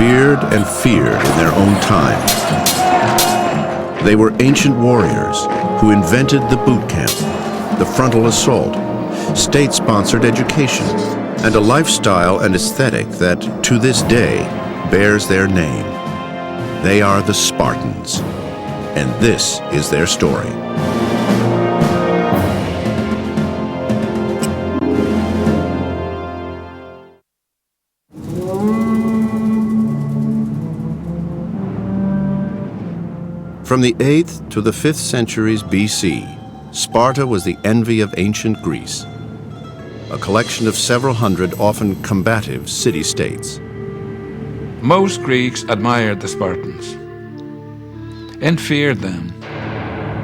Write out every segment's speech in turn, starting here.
revered and feared in their own time. They were ancient warriors who invented the boot camp, the frontal assault, state-sponsored education, and a lifestyle and aesthetic that, to this day, bears their name. They are the Spartans, and this is their story. From the 8th to the 5th centuries BC, Sparta was the envy of ancient Greece, a collection of several hundred, often combative, city-states. Most Greeks admired the Spartans and feared them.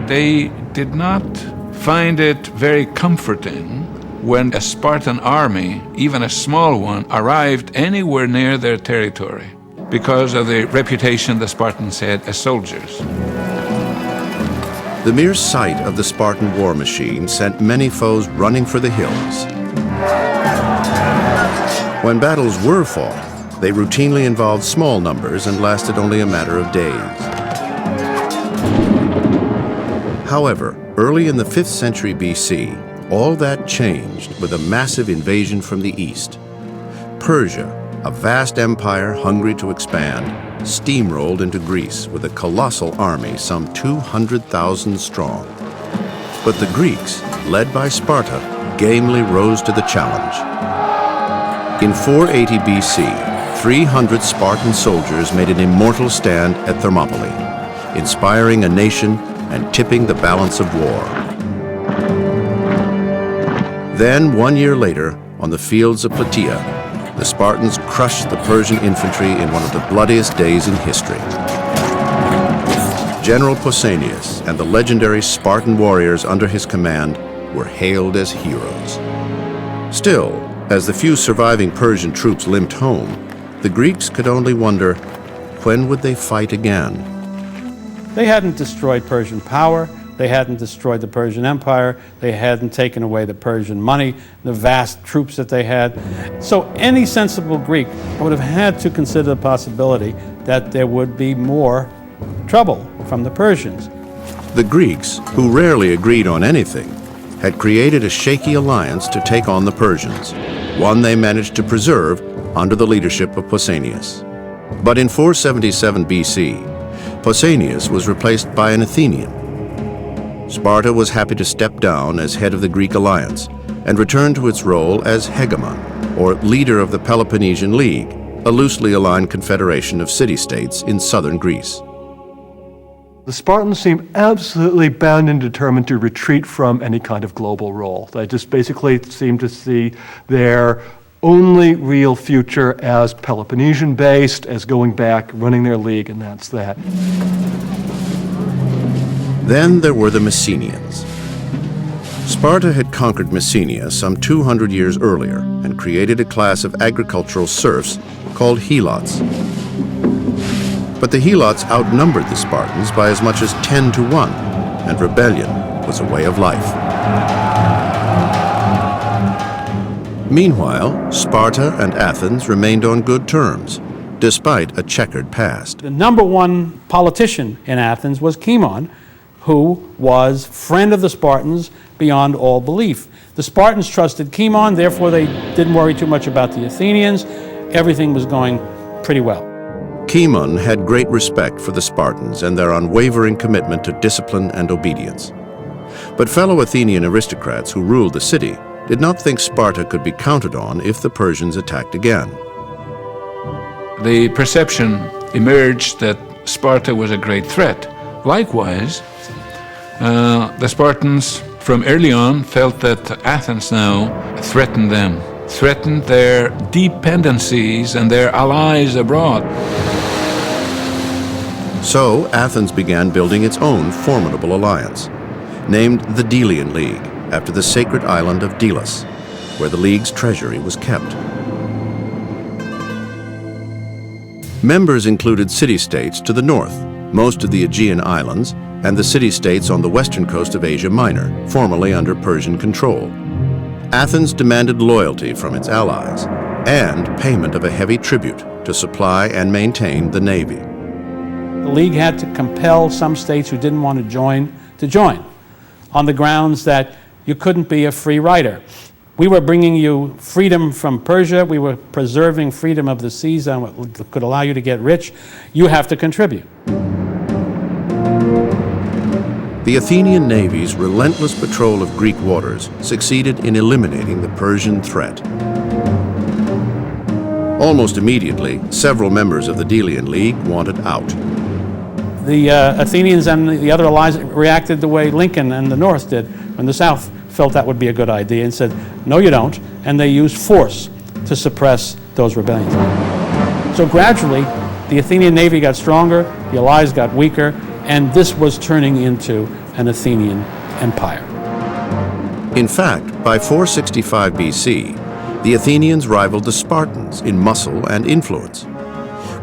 They did not find it very comforting when a Spartan army, even a small one, arrived anywhere near their territory because of the reputation the Spartans had as soldiers. The mere sight of the Spartan war machine sent many foes running for the hills. When battles were fought, they routinely involved small numbers and lasted only a matter of days. However, early in the 5th century BC, all that changed with a massive invasion from the east. Persia, a vast empire hungry to expand, steamrolled into Greece with a colossal army some 200,000 strong. But the Greeks, led by Sparta, gamely rose to the challenge. In 480 BC, 300 Spartan soldiers made an immortal stand at Thermopylae, inspiring a nation and tipping the balance of war. Then, 1 year later, on the fields of Plataea, the Spartans crushed the Persian infantry in one of the bloodiest days in history. General Pausanias and the legendary Spartan warriors under his command were hailed as heroes. Still, as the few surviving Persian troops limped home, the Greeks could only wonder, when would they fight again? They hadn't destroyed Persian power. They hadn't destroyed the Persian Empire. They hadn't taken away the Persian money, the vast troops that they had. So any sensible Greek would have had to consider the possibility that there would be more trouble from the Persians. The Greeks, who rarely agreed on anything, had created a shaky alliance to take on the Persians, one they managed to preserve under the leadership of Pausanias. But in 477 BC, Pausanias was replaced by an Athenian. Sparta was happy to step down as head of the Greek alliance and return to its role as hegemon, or leader of the Peloponnesian League, a loosely aligned confederation of city-states in southern Greece. The Spartans seemed absolutely bound and determined to retreat from any kind of global role. They just basically seemed to see their only real future as Peloponnesian-based, as going back, running their league, and that's that. Then there were the Messenians. Sparta had conquered Messenia some 200 years earlier and created a class of agricultural serfs called helots. But the helots outnumbered the Spartans by as much as 10 to 1, and rebellion was a way of life. Meanwhile, Sparta and Athens remained on good terms, despite a checkered past. The number one politician in Athens was Cimon, who was friend of the Spartans beyond all belief. The Spartans trusted Cimon, therefore they didn't worry too much about the Athenians. Everything was going pretty well. Cimon had great respect for the Spartans and their unwavering commitment to discipline and obedience. But fellow Athenian aristocrats who ruled the city did not think Sparta could be counted on if the Persians attacked again. The perception emerged that Sparta was a great threat. Likewise, the Spartans from early on felt that Athens now threatened them, threatened their dependencies and their allies abroad. So Athens began building its own formidable alliance, named the Delian League, after the sacred island of Delos, where the League's treasury was kept. Members included city-states to the north, most of the Aegean islands, and the city-states on the western coast of Asia Minor, formerly under Persian control. Athens demanded loyalty from its allies and payment of a heavy tribute to supply and maintain the Navy. The League had to compel some states who didn't want to join on the grounds that you couldn't be a free rider. We were bringing you freedom from Persia. We were preserving freedom of the seas and what could allow you to get rich. You have to contribute. The Athenian navy's relentless patrol of Greek waters succeeded in eliminating the Persian threat. Almost immediately, several members of the Delian League wanted out. The Athenians and the other allies reacted the way Lincoln and the North did when the South felt that would be a good idea and said, no, you don't, and they used force to suppress those rebellions. So gradually, the Athenian navy got stronger, the allies got weaker, and this was turning into an Athenian empire. In fact, by 465 BC, the Athenians rivaled the Spartans in muscle and influence.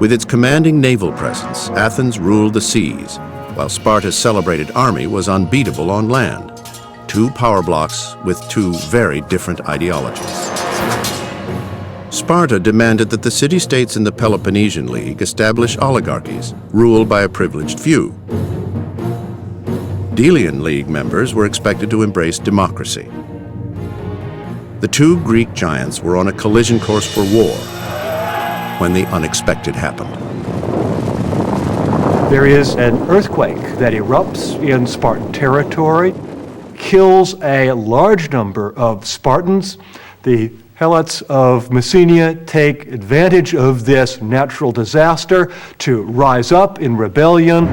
With its commanding naval presence, Athens ruled the seas, while Sparta's celebrated army was unbeatable on land. Two power blocks with two very different ideologies. Sparta demanded that the city-states in the Peloponnesian League establish oligarchies ruled by a privileged few. Delian League members were expected to embrace democracy. The two Greek giants were on a collision course for war when the unexpected happened. There is an earthquake that erupts in Spartan territory, kills a large number of Spartans. The Helots of Messenia take advantage of this natural disaster to rise up in rebellion.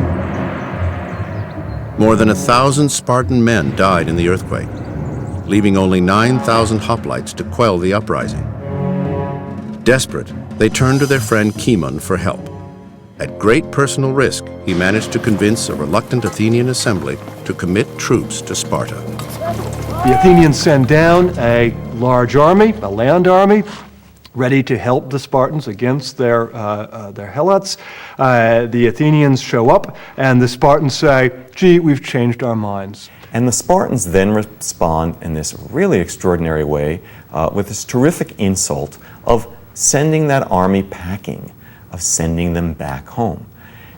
More than 1,000 Spartan men died in the earthquake, leaving only 9,000 hoplites to quell the uprising. Desperate, they turned to their friend Cimon for help. At great personal risk, he managed to convince a reluctant Athenian assembly to commit troops to Sparta. The Athenians send down a large army, a land army, ready to help the Spartans against their Helots. The Athenians show up, and the Spartans say, gee, we've changed our minds. And the Spartans then respond in this really extraordinary way with this terrific insult of sending that army packing, of sending them back home.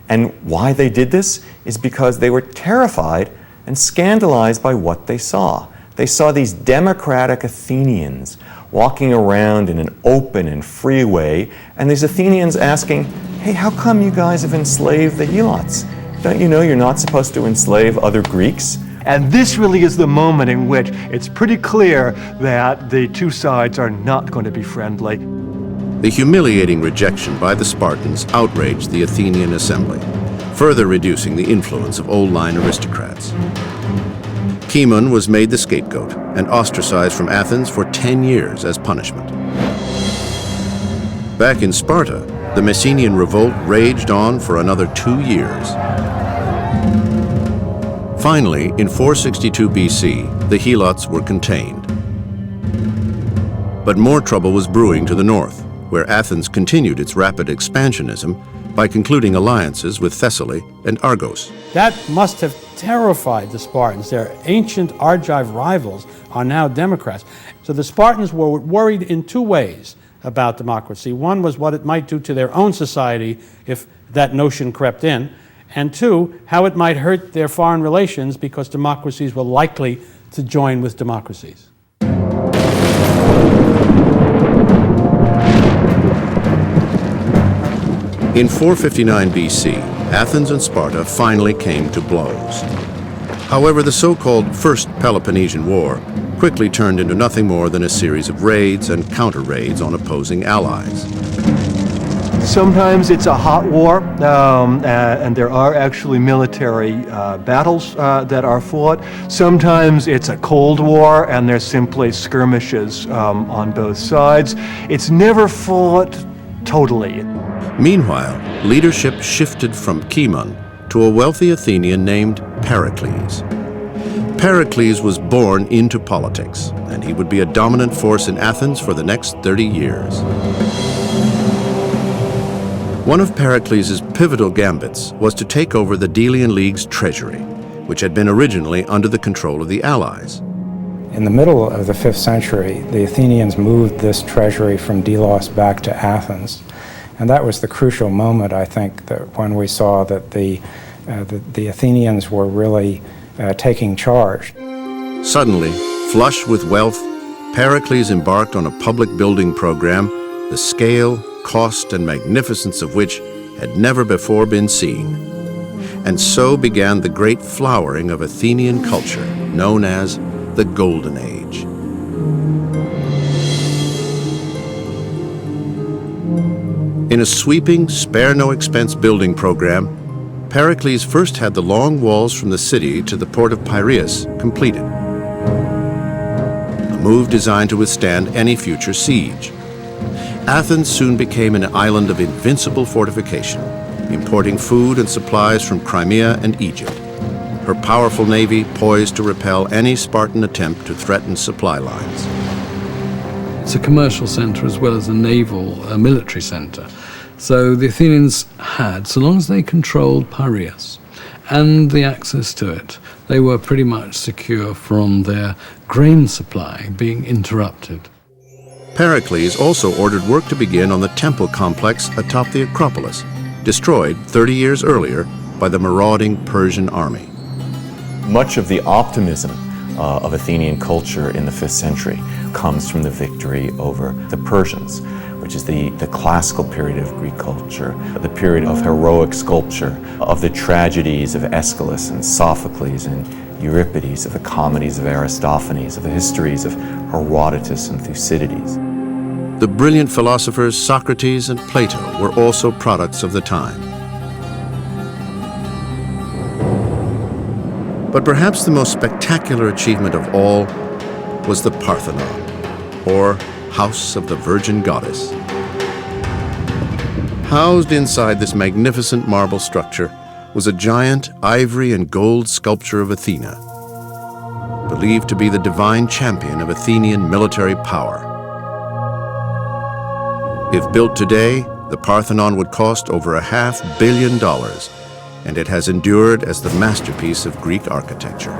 And why they did this is because they were terrified and scandalized by what they saw. They saw these democratic Athenians walking around in an open and free way, and these Athenians asking, hey, how come you guys have enslaved the Helots? Don't you know you're not supposed to enslave other Greeks? And this really is the moment in which it's pretty clear that the two sides are not going to be friendly. The humiliating rejection by the Spartans outraged the Athenian assembly, further reducing the influence of old-line aristocrats. Cimon was made the scapegoat and ostracized from Athens for 10 years as punishment. Back in Sparta, the Messenian revolt raged on for another 2 years. Finally, in 462 BC, the Helots were contained. But more trouble was brewing to the north, where Athens continued its rapid expansionism by concluding alliances with Thessaly and Argos. That must have terrified the Spartans. Their ancient Argive rivals are now Democrats. So the Spartans were worried in two ways about democracy. One was what it might do to their own society if that notion crept in, and two, how it might hurt their foreign relations because democracies were likely to join with democracies. In 459 BC, Athens and Sparta finally came to blows. However, the so-called First Peloponnesian War quickly turned into nothing more than a series of raids and counter-raids on opposing allies. Sometimes it's a hot war, and there are actually military battles that are fought. Sometimes it's a cold war, and there's simply skirmishes on both sides. It's never fought totally. Meanwhile, leadership shifted from Cimon to a wealthy Athenian named Pericles. Pericles was born into politics, and he would be a dominant force in Athens for the next 30 years. One of Pericles' pivotal gambits was to take over the Delian League's treasury, which had been originally under the control of the allies. In the middle of the 5th century, the Athenians moved this treasury from Delos back to Athens. And that was the crucial moment, I think, that when we saw that the Athenians were really taking charge. Suddenly, flush with wealth, Pericles embarked on a public building program, the scale, cost, and magnificence of which had never before been seen. And so began the great flowering of Athenian culture, known as the Golden Age. In a sweeping, spare-no-expense building program, Pericles first had the long walls from the city to the port of Piraeus completed, a move designed to withstand any future siege. Athens soon became an island of invincible fortification, importing food and supplies from Crimea and Egypt, her powerful navy poised to repel any Spartan attempt to threaten supply lines. It's a commercial centre as well as a naval, military centre. So the Athenians had, so long as they controlled Piraeus and the access to it, they were pretty much secure from their grain supply being interrupted. Pericles also ordered work to begin on the temple complex atop the Acropolis, destroyed 30 years earlier by the marauding Persian army. Much of the optimism of Athenian culture in the 5th century comes from the victory over the Persians, which is the classical period of Greek culture, the period of heroic sculpture, of the tragedies of Aeschylus and Sophocles and Euripides, of the comedies of Aristophanes, of the histories of Herodotus and Thucydides. The brilliant philosophers Socrates and Plato were also products of the time. But perhaps the most spectacular achievement of all was the Parthenon, or House of the Virgin Goddess. Housed inside this magnificent marble structure was a giant ivory and gold sculpture of Athena, believed to be the divine champion of Athenian military power. If built today, the Parthenon would cost over $500 million, and it has endured as the masterpiece of Greek architecture.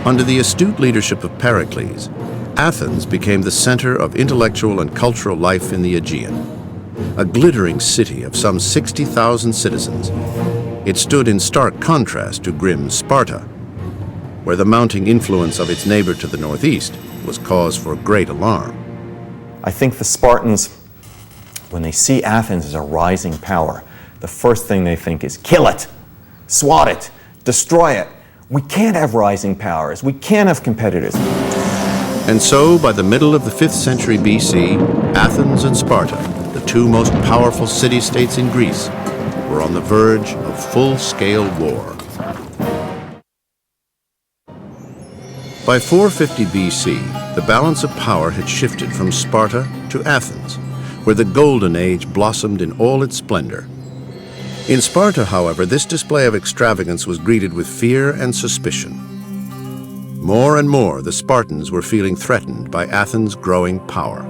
Under the astute leadership of Pericles, Athens became the center of intellectual and cultural life in the Aegean. A glittering city of some 60,000 citizens, it stood in stark contrast to grim Sparta, where the mounting influence of its neighbor to the northeast was cause for great alarm. I think the Spartans, when they see Athens as a rising power, the first thing they think is kill it, swat it, destroy it. We can't have rising powers. We can't have competitors. And so, by the middle of the 5th century BC, Athens and Sparta, the two most powerful city-states in Greece, were on the verge of full-scale war. By 450 BC, the balance of power had shifted from Sparta to Athens, where the Golden Age blossomed in all its splendor. In Sparta, however, this display of extravagance was greeted with fear and suspicion. More and more, the Spartans were feeling threatened by Athens' growing power.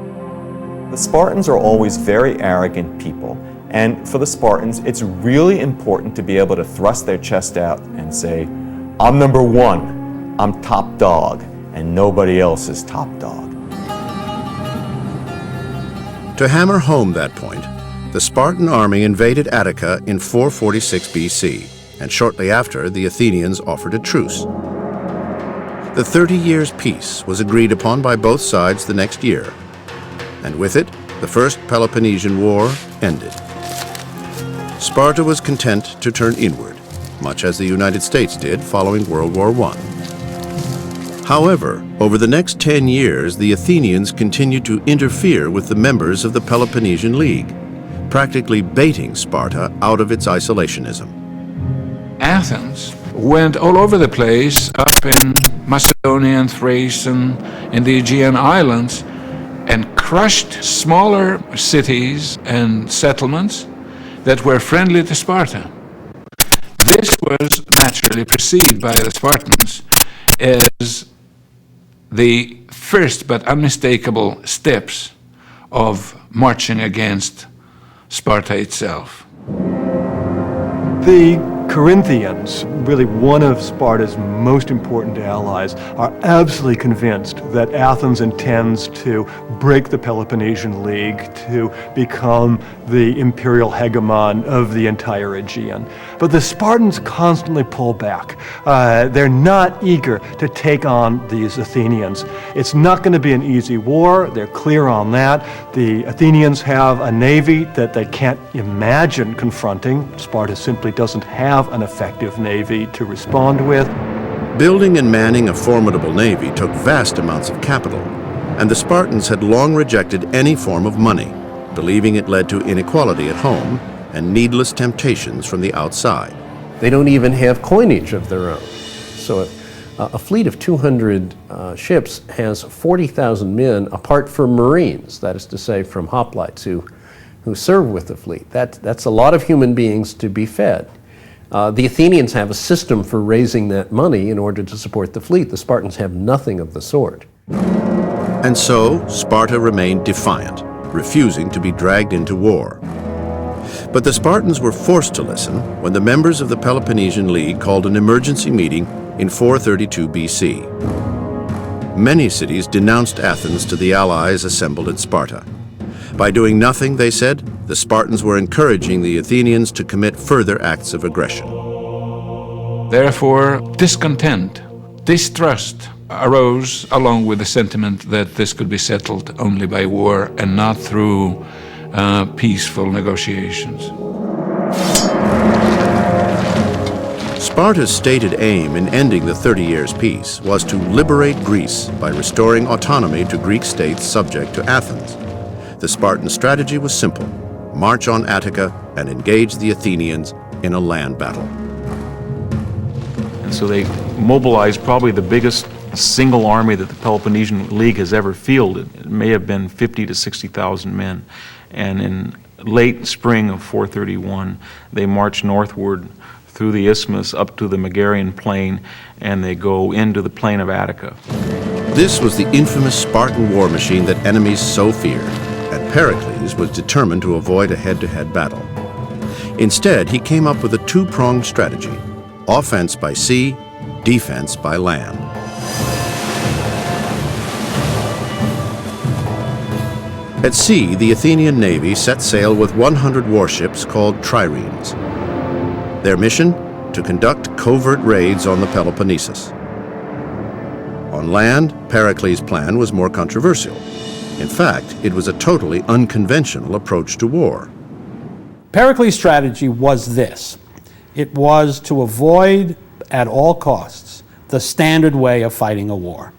The Spartans are always very arrogant people, and for the Spartans, it's really important to be able to thrust their chest out and say, I'm number one, I'm top dog, and nobody else is top dog. To hammer home that point, the Spartan army invaded Attica in 446 BC, and shortly after, the Athenians offered a truce. The 30 years' peace was agreed upon by both sides the next year, and with it, the First Peloponnesian War ended. Sparta was content to turn inward, much as the United States did following World War I. However, over the next 10 years, the Athenians continued to interfere with the members of the Peloponnesian League, practically baiting Sparta out of its isolationism. Athens went all over the place, up in Macedonia and Thrace and in the Aegean islands, and crushed smaller cities and settlements that were friendly to Sparta. This was naturally perceived by the Spartans as the first but unmistakable steps of marching against Sparta itself. The Corinthians, really one of Sparta's most important allies, are absolutely convinced that Athens intends to break the Peloponnesian League to become the imperial hegemon of the entire Aegean. But the Spartans constantly pull back. They're not eager to take on these Athenians. It's not going to be an easy war. They're clear on that. The Athenians have a navy that they can't imagine confronting. Sparta simply doesn't have an effective navy to respond with. Building and manning a formidable navy took vast amounts of capital, and the Spartans had long rejected any form of money, believing it led to inequality at home and needless temptations from the outside. They don't even have coinage of their own. So a fleet of 200 ships has 40,000 men apart from Marines, that is to say from hoplites who serve with the fleet. That's a lot of human beings to be fed. The Athenians have a system for raising that money in order to support the fleet. The Spartans have nothing of the sort. And so Sparta remained defiant, refusing to be dragged into war. But the Spartans were forced to listen when the members of the Peloponnesian League called an emergency meeting in 432 BC. Many cities denounced Athens to the allies assembled at Sparta. By doing nothing, they said, the Spartans were encouraging the Athenians to commit further acts of aggression. Therefore, discontent, distrust arose along with the sentiment that this could be settled only by war and not through peaceful negotiations. Sparta's stated aim in ending the 30 Years' peace was to liberate Greece by restoring autonomy to Greek states subject to Athens. The Spartan strategy was simple: march on Attica and engage the Athenians in a land battle. And so they mobilized probably the biggest single army that the Peloponnesian League has ever fielded. It may have been 50 to 60,000 men. And in late spring of 431, they march northward through the isthmus up to the Megarian plain, and they go into the plain of Attica. This was the infamous Spartan war machine that enemies so feared, and Pericles was determined to avoid a head-to-head battle. Instead, he came up with a two-pronged strategy: offense by sea, defense by land. At sea, the Athenian navy set sail with 100 warships called triremes. Their mission? To conduct covert raids on the Peloponnesus. On land, Pericles' plan was more controversial. In fact, it was a totally unconventional approach to war. Pericles' strategy was this. It was to avoid, at all costs, the standard way of fighting a war.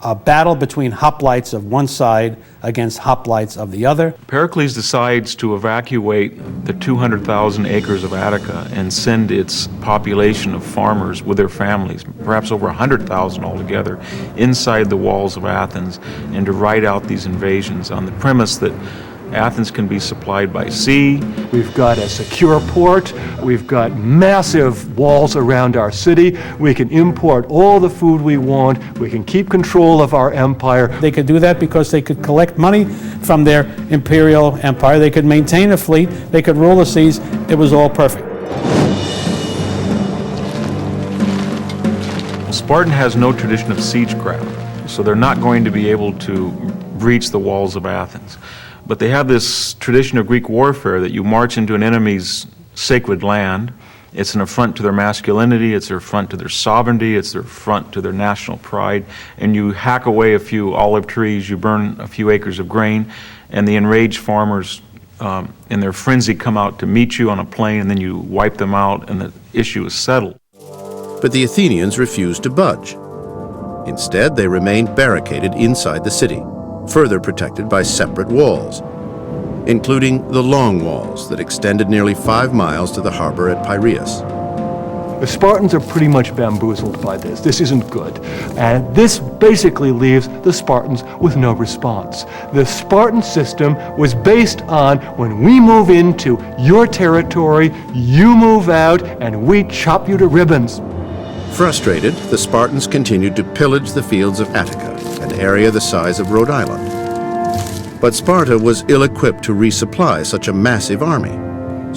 A battle between hoplites of one side against hoplites of the other. Pericles decides to evacuate the 200,000 acres of Attica and send its population of farmers with their families, perhaps over 100,000 altogether, inside the walls of Athens, and to ride out these invasions on the premise that Athens can be supplied by sea. We've got a secure port. We've got massive walls around our city. We can import all the food we want. We can keep control of our empire. They could do that because they could collect money from their imperial empire. They could maintain a fleet. They could rule the seas. It was all perfect. Spartan has no tradition of siegecraft, so they're not going to be able to breach the walls of Athens. But they have this tradition of Greek warfare that you march into an enemy's sacred land. It's an affront to their masculinity, it's an affront to their sovereignty, it's an affront to their national pride, and you hack away a few olive trees, you burn a few acres of grain, and the enraged farmers in their frenzy come out to meet you on a plain, and then you wipe them out, and the issue is settled. But the Athenians refused to budge. Instead, they remained barricaded inside the city, further protected by separate walls, including the long walls that extended nearly 5 miles to the harbor at Piraeus. The Spartans are pretty much bamboozled by this. This isn't good. And this basically leaves the Spartans with no response. The Spartan system was based on when we move into your territory, you move out, and we chop you to ribbons. Frustrated, the Spartans continued to pillage the fields of Attica, an area the size of Rhode Island. But Sparta was ill-equipped to resupply such a massive army.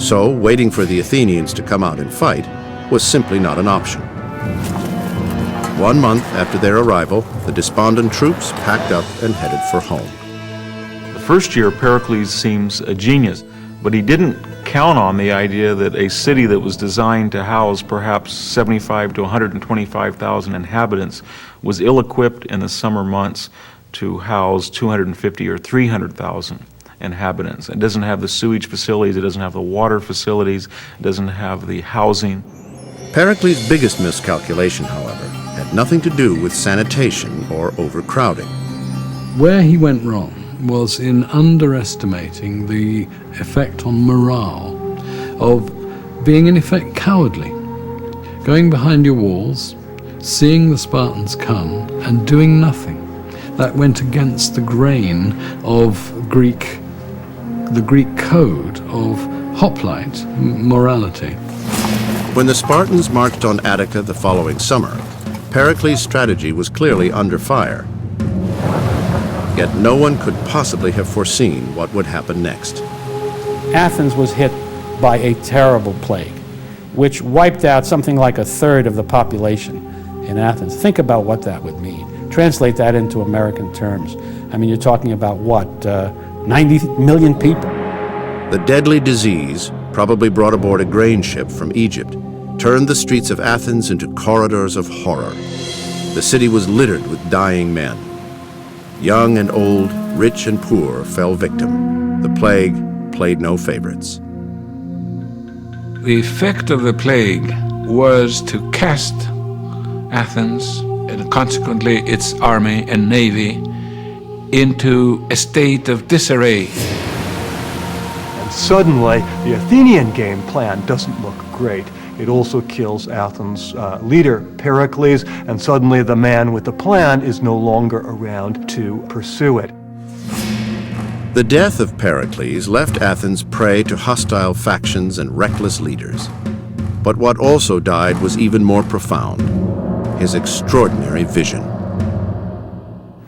So, waiting for the Athenians to come out and fight, was simply not an option. 1 month after their arrival, the despondent troops packed up and headed for home. The first year, Pericles seems a genius, but he didn't count on the idea that a city that was designed to house perhaps 75 to 125,000 inhabitants was ill-equipped in the summer months to house 250 or 300,000 inhabitants. It doesn't have the sewage facilities, it doesn't have the water facilities, it doesn't have the housing. Pericles' biggest miscalculation, however, had nothing to do with sanitation or overcrowding. Where he went wrong was in underestimating the effect on morale of being in effect cowardly. Going behind your walls, seeing the Spartans come and doing nothing. That went against the grain of the Greek code of hoplite morality. When the Spartans marched on Attica the following summer, Pericles' strategy was clearly under fire. Yet no one could possibly have foreseen what would happen next. Athens was hit by a terrible plague, which wiped out something like a third of the population in Athens. Think about what that would mean. Translate that into American terms. I mean, you're talking about what, 90 million people? The deadly disease, probably brought aboard a grain ship from Egypt, turned the streets of Athens into corridors of horror. The city was littered with dying men. Young and old, rich and poor fell victim. The plague played no favorites. The effect of the plague was to cast Athens, and consequently its army and navy, into a state of disarray. And suddenly, the Athenian game plan doesn't look great. It also kills Athens' leader, Pericles, and suddenly the man with the plan is no longer around to pursue it. The death of Pericles left Athens prey to hostile factions and reckless leaders. But what also died was even more profound: his extraordinary vision.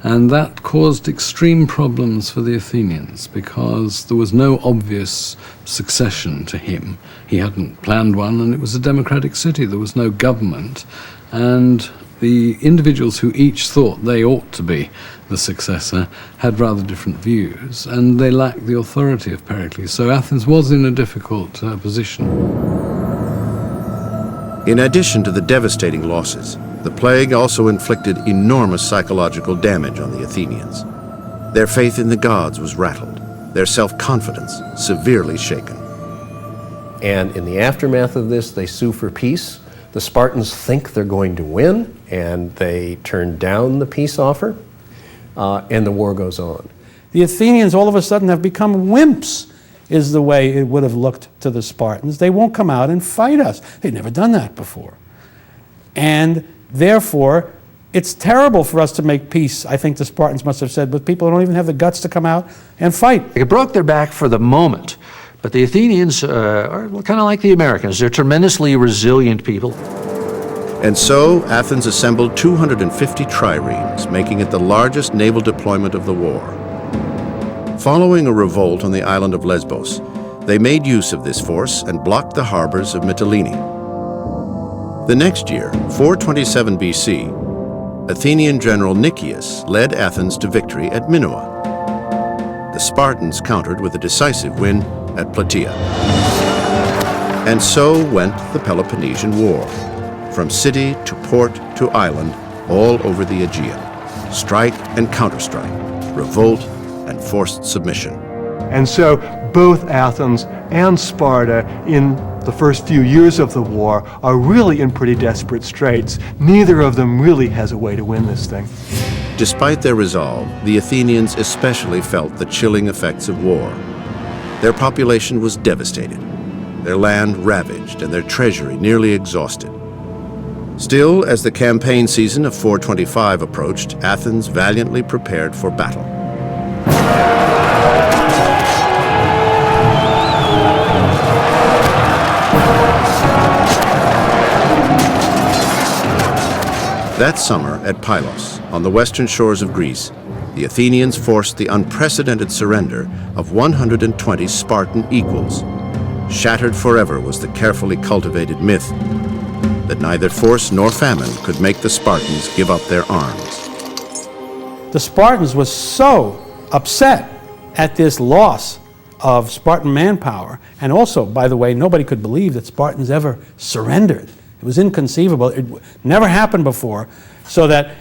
And that caused extreme problems for the Athenians because there was no obvious succession to him. He hadn't planned one, and it was a democratic city. There was no government. And the individuals who each thought they ought to be the successor had rather different views, and they lacked the authority of Pericles. So Athens was in a difficult position. In addition to the devastating losses, the plague also inflicted enormous psychological damage on the Athenians. Their faith in the gods was rattled, their self-confidence severely shaken. And in the aftermath of this, they sue for peace. The Spartans think they're going to win, and they turn down the peace offer, and the war goes on. The Athenians all of a sudden have become wimps, is the way it would have looked to the Spartans. They won't come out and fight us. They've never done that before. And therefore, it's terrible for us to make peace, I think the Spartans must have said, with people who don't even have the guts to come out and fight. It broke their back for the moment, but the Athenians are kind of like the Americans. They're tremendously resilient people. And so, Athens assembled 250 triremes, making it the largest naval deployment of the war. Following a revolt on the island of Lesbos, they made use of this force and blocked the harbors of Mytilene. The next year, 427 BC, Athenian general Nicias led Athens to victory at Minoa. The Spartans countered with a decisive win at Plataea. And so went the Peloponnesian War, from city to port to island, all over the Aegean. Strike and counterstrike, revolt and forced submission. And so both Athens and Sparta, in the first few years of the war, are really in pretty desperate straits. Neither of them really has a way to win this thing. Despite their resolve, the Athenians especially felt the chilling effects of war. Their population was devastated, their land ravaged, and their treasury nearly exhausted. Still, as the campaign season of 425 approached, Athens valiantly prepared for battle. That summer at Pylos, on the western shores of Greece, the Athenians forced the unprecedented surrender of 120 Spartan equals. Shattered forever was the carefully cultivated myth. that neither force nor famine could make the Spartans give up their arms. The Spartans were so upset at this loss of Spartan manpower, and also, by the way, nobody could believe that Spartans ever surrendered. It was inconceivable. It never happened before, so that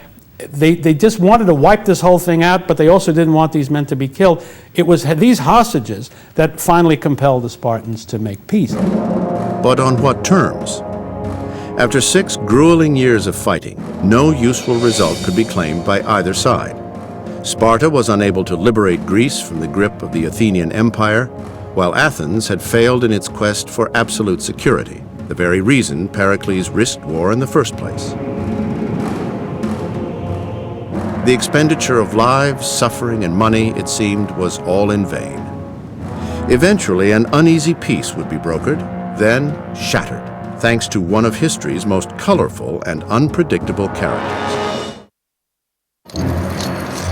they just wanted to wipe this whole thing out, but they also didn't want these men to be killed. It was these hostages that finally compelled the Spartans to make peace. But on what terms? After 6 grueling years of fighting, no useful result could be claimed by either side. Sparta was unable to liberate Greece from the grip of the Athenian Empire, while Athens had failed in its quest for absolute security, the very reason Pericles risked war in the first place. The expenditure of lives, suffering, and money, it seemed, was all in vain. Eventually, an uneasy peace would be brokered, then shattered, thanks to one of history's most colorful and unpredictable characters.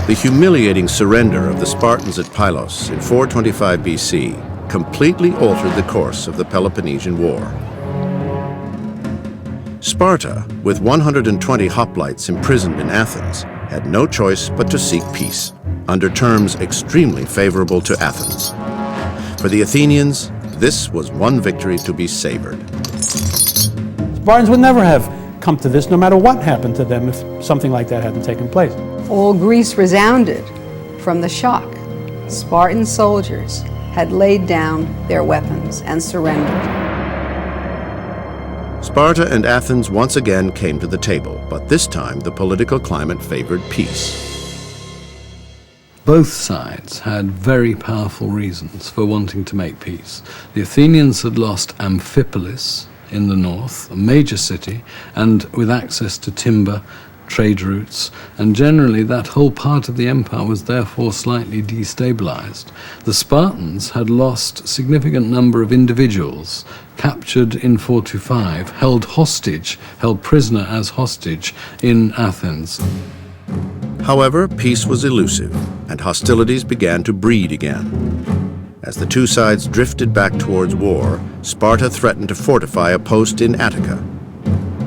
The humiliating surrender of the Spartans at Pylos in 425 BC completely altered the course of the Peloponnesian War. Sparta, with 120 hoplites imprisoned in Athens, had no choice but to seek peace, under terms extremely favorable to Athens. For the Athenians, this was one victory to be savored. Spartans would never have come to this, no matter what happened to them, if something like that hadn't taken place. All Greece resounded from the shock. Spartan soldiers had laid down their weapons and surrendered. Sparta and Athens once again came to the table, but this time the political climate favored peace. Both sides had very powerful reasons for wanting to make peace. The Athenians had lost Amphipolis in the north, a major city, and with access to timber, trade routes, and generally that whole part of the empire was therefore slightly destabilized. The Spartans had lost a significant number of individuals, captured in 425, held prisoner as hostage in Athens. However, peace was elusive, and hostilities began to breed again. As the two sides drifted back towards war, Sparta threatened to fortify a post in Attica.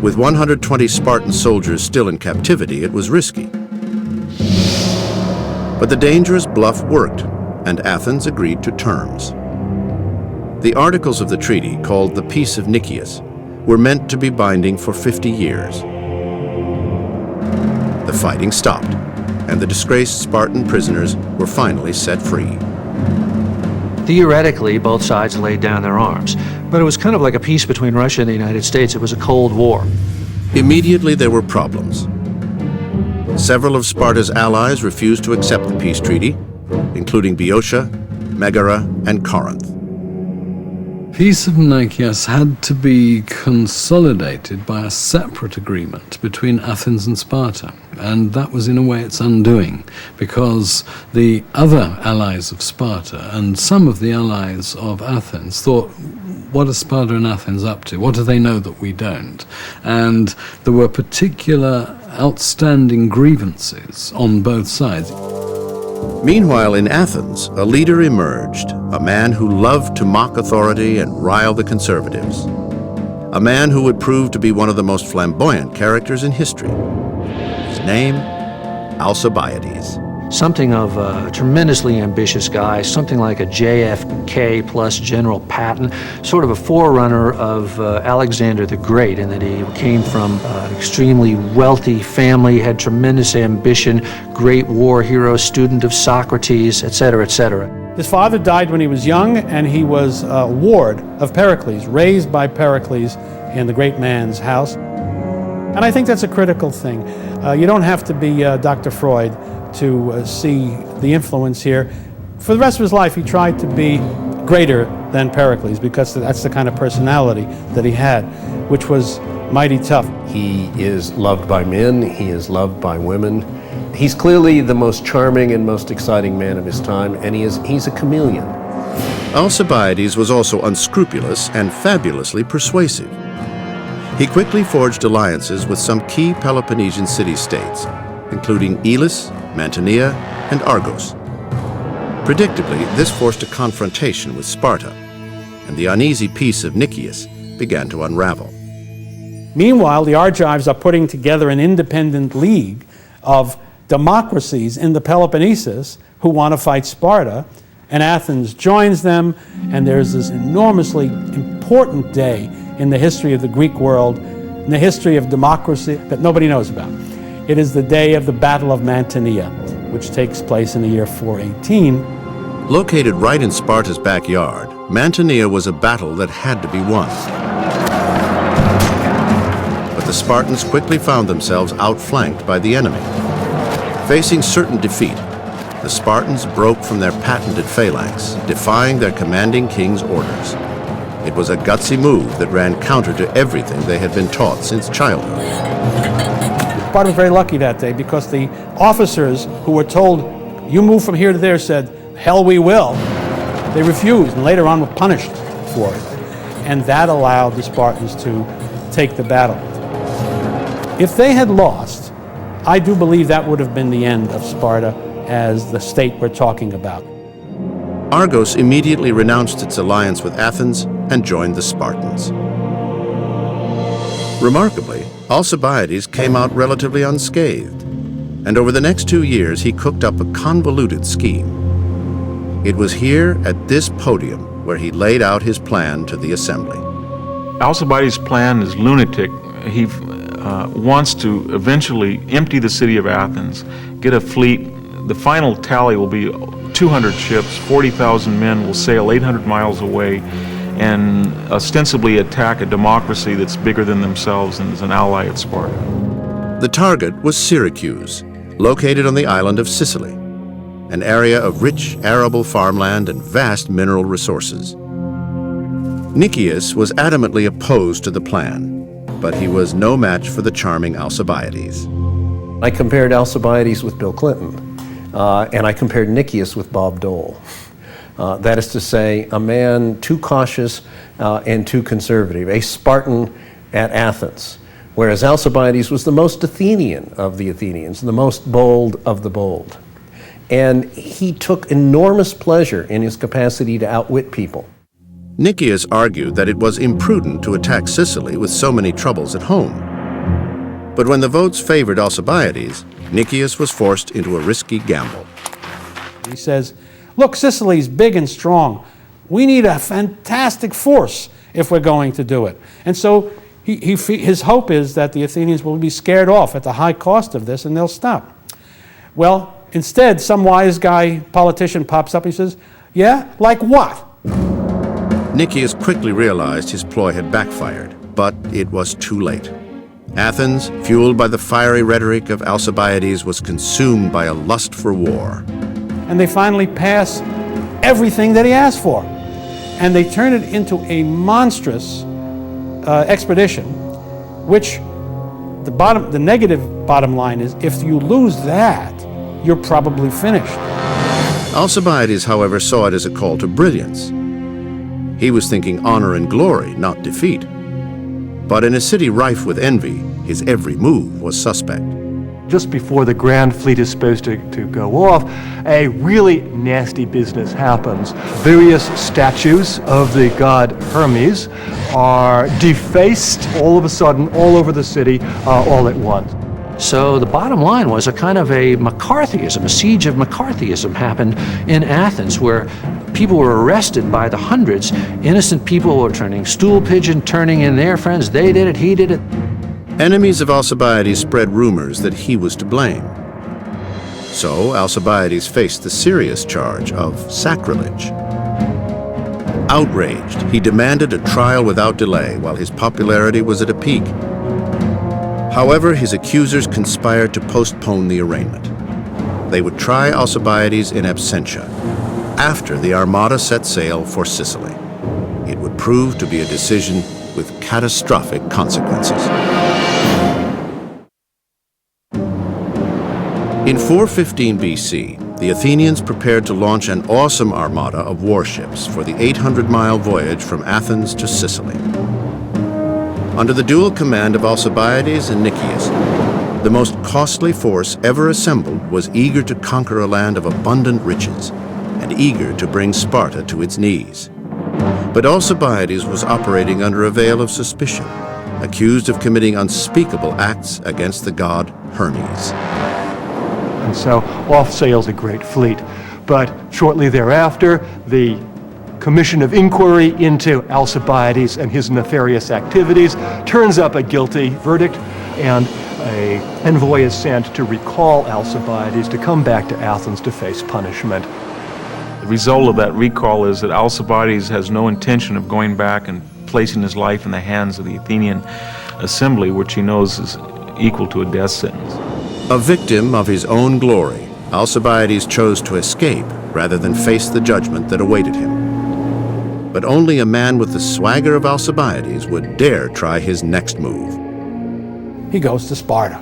With 120 Spartan soldiers still in captivity, it was risky. But the dangerous bluff worked, and Athens agreed to terms. The articles of the treaty, called the Peace of Nicias, were meant to be binding for 50 years. The fighting stopped, and the disgraced Spartan prisoners were finally set free. Theoretically, both sides laid down their arms, but it was kind of like a peace between Russia and the United States. It was a Cold War. Immediately there were problems. Several of Sparta's allies refused to accept the peace treaty, including Boeotia, Megara, and Corinth. Peace of Nicias had to be consolidated by a separate agreement between Athens and Sparta, and that was in a way its undoing, because the other allies of Sparta and some of the allies of Athens thought, what are Sparta and Athens up to? What do they know that we don't? And there were particular outstanding grievances on both sides. Meanwhile, in Athens, a leader emerged, a man who loved to mock authority and rile the conservatives. A man who would prove to be one of the most flamboyant characters in history. His name, Alcibiades. Something of a tremendously ambitious guy, something like a JFK plus General Patton, sort of a forerunner of Alexander the Great, in that he came from an extremely wealthy family, had tremendous ambition, great war hero, student of Socrates, etc., etc. His father died when he was young, and he was a ward of Pericles, raised by Pericles in the great man's house. And I think that's a critical thing. You don't have to be Dr. Freud to see the influence here. For the rest of his life, he tried to be greater than Pericles, because that's the kind of personality that he had, which was mighty tough. He is loved by men, he is loved by women. He's clearly the most charming and most exciting man of his time, and he's a chameleon. Alcibiades was also unscrupulous and fabulously persuasive. He quickly forged alliances with some key Peloponnesian city-states, including Elis, Mantinea, and Argos. Predictably, this forced a confrontation with Sparta, and the uneasy peace of Nicias began to unravel. Meanwhile, the Argives are putting together an independent league of democracies in the Peloponnesus who want to fight Sparta, and Athens joins them, and there's this enormously important day in the history of the Greek world, in the history of democracy that nobody knows about. It is the day of the Battle of Mantinea, which takes place in the year 418. Located right in Sparta's backyard, Mantinea was a battle that had to be won. But the Spartans quickly found themselves outflanked by the enemy. Facing certain defeat, the Spartans broke from their patented phalanx, defying their commanding king's orders. It was a gutsy move that ran counter to everything they had been taught since childhood. Sparta was very lucky that day because the officers who were told, you move from here to there, said, hell we will. They refused and later on were punished for it. And that allowed the Spartans to take the battle. If they had lost, I do believe that would have been the end of Sparta as the state we're talking about. Argos immediately renounced its alliance with Athens and joined the Spartans. Remarkably, Alcibiades came out relatively unscathed, and over the next 2 years he cooked up a convoluted scheme. It was here at this podium where he laid out his plan to the assembly. Alcibiades' plan is lunatic. He wants to eventually empty the city of Athens, get a fleet. The final tally will be 200 ships, 40,000 men will sail 800 miles away and ostensibly attack a democracy that's bigger than themselves and is an ally of Sparta. The target was Syracuse, located on the island of Sicily, an area of rich arable farmland and vast mineral resources. Nicias was adamantly opposed to the plan, but he was no match for the charming Alcibiades. I compared Alcibiades with Bill Clinton, and I compared Nicias with Bob Dole. That is to say, a man too cautious and too conservative, a Spartan at Athens, whereas Alcibiades was the most Athenian of the Athenians, the most bold of the bold. And he took enormous pleasure in his capacity to outwit people. Nicias argued that it was imprudent to attack Sicily with so many troubles at home. But when the votes favored Alcibiades, Nicias was forced into a risky gamble. He says, look, Sicily's big and strong. We need a fantastic force if we're going to do it. And so his hope is that the Athenians will be scared off at the high cost of this and they'll stop. Well, instead, some wise guy, politician, pops up and says, yeah, like what? Nicias quickly realized his ploy had backfired, but it was too late. Athens, fueled by the fiery rhetoric of Alcibiades, was consumed by a lust for war. And they finally pass everything that he asked for. And they turn it into a monstrous expedition, which the negative bottom line is, if you lose that, you're probably finished. Alcibiades, however, saw it as a call to brilliance. He was thinking honor and glory, not defeat. But in a city rife with envy, his every move was suspect. Just before the grand fleet is supposed to go off, a really nasty business happens. Various statues of the god Hermes are defaced all of a sudden all over the city all at once. So the bottom line was a kind of a McCarthyism, a siege of McCarthyism happened in Athens, where people were arrested by the hundreds. Innocent people were turning stool pigeon, turning in their friends. They did it, he did it. Enemies of Alcibiades spread rumors that he was to blame. So Alcibiades faced the serious charge of sacrilege. Outraged, he demanded a trial without delay while his popularity was at a peak. However, his accusers conspired to postpone the arraignment. They would try Alcibiades in absentia, after the Armada set sail for Sicily. It would prove to be a decision with catastrophic consequences. In 415 BC, the Athenians prepared to launch an awesome armada of warships for the 800-mile voyage from Athens to Sicily. Under the dual command of Alcibiades and Nicias, the most costly force ever assembled was eager to conquer a land of abundant riches and eager to bring Sparta to its knees. But Alcibiades was operating under a veil of suspicion. accused of committing unspeakable acts against the god Hermes. And so off sails a great fleet. But shortly thereafter, the Commission of Inquiry into Alcibiades and his nefarious activities turns up a guilty verdict, and an envoy is sent to recall Alcibiades to come back to Athens to face punishment. The result of that recall is that Alcibiades has no intention of going back and placing his life in the hands of the Athenian assembly, which he knows is equal to a death sentence. A victim of his own glory, Alcibiades chose to escape rather than face the judgment that awaited him. But only a man with the swagger of Alcibiades would dare try his next move. He goes to Sparta.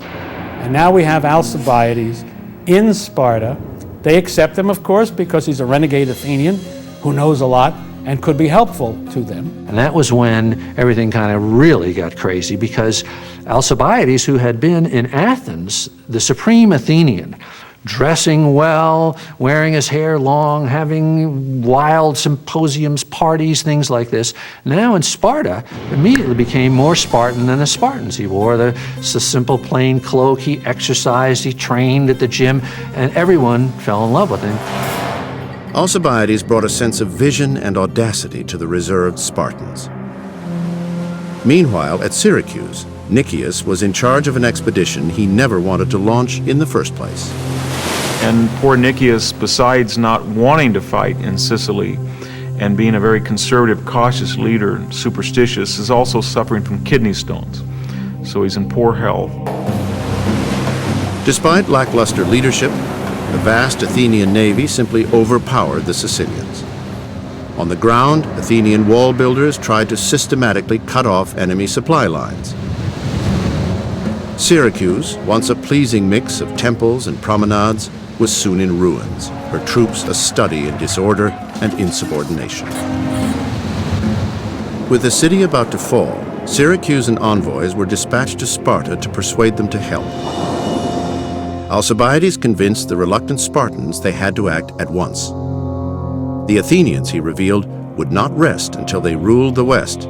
And now we have Alcibiades in Sparta. They accept him, of course, because he's a renegade Athenian who knows a lot and could be helpful to them. And that was when everything kind of really got crazy, because Alcibiades, who had been in Athens, the supreme Athenian, dressing well, wearing his hair long, having wild symposiums, parties, things like this, now in Sparta immediately became more Spartan than the Spartans. He wore the simple plain cloak, he exercised, he trained at the gym, and everyone fell in love with him. Alcibiades brought a sense of vision and audacity to the reserved Spartans. Meanwhile, at Syracuse, Nicias was in charge of an expedition he never wanted to launch in the first place. And poor Nicias, besides not wanting to fight in Sicily and being a very conservative, cautious leader, superstitious, is also suffering from kidney stones. So he's in poor health. Despite lackluster leadership, the vast Athenian navy simply overpowered the Sicilians. On the ground, Athenian wall builders tried to systematically cut off enemy supply lines. Syracuse, once a pleasing mix of temples and promenades, was soon in ruins, her troops a study in disorder and insubordination. With the city about to fall, Syracusan envoys were dispatched to Sparta to persuade them to help. Alcibiades convinced the reluctant Spartans they had to act at once. The Athenians, he revealed, would not rest until they ruled the West,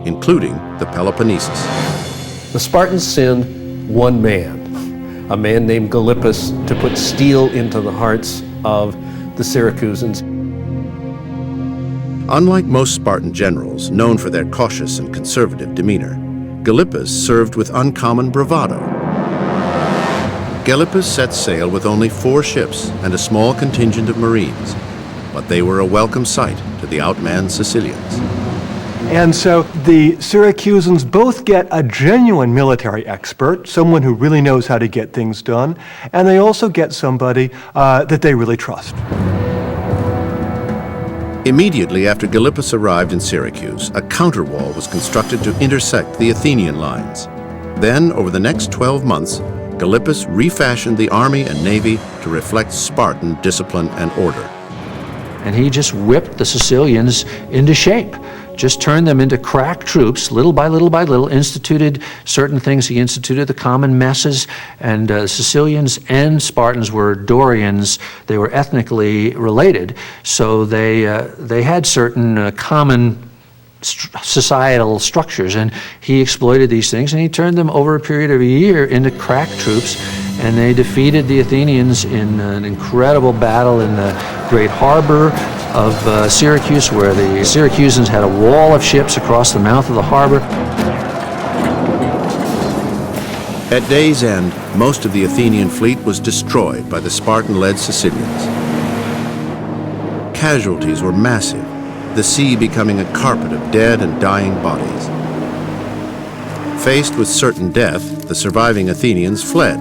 including the Peloponnesus. The Spartans send one man, a man named Gylippus, to put steel into the hearts of the Syracusans. Unlike most Spartan generals, known for their cautious and conservative demeanor, Gylippus served with uncommon bravado. Gylippus set sail with only 4 ships and a small contingent of Marines, but they were a welcome sight to the outmanned Sicilians. And so the Syracusans both get a genuine military expert, someone who really knows how to get things done, and they also get somebody that they really trust. Immediately after Gylippus arrived in Syracuse, a counterwall was constructed to intersect the Athenian lines. Then, over the next 12 months, Gylippus refashioned the army and navy to reflect Spartan discipline and order. And he just whipped the Sicilians into shape, just turned them into crack troops, little by little by little, instituted certain things. He instituted the common messes, and Sicilians and Spartans were Dorians. They were ethnically related, so they had certain common societal structures, and he exploited these things, and he turned them over a period of a year into crack troops, and they defeated the Athenians in an incredible battle in the great harbor of Syracuse, where the Syracusans had a wall of ships across the mouth of the harbor. At day's end, most of the Athenian fleet was destroyed by the Spartan-led Sicilians. Casualties were massive, the sea becoming a carpet of dead and dying bodies. Faced with certain death, the surviving Athenians fled,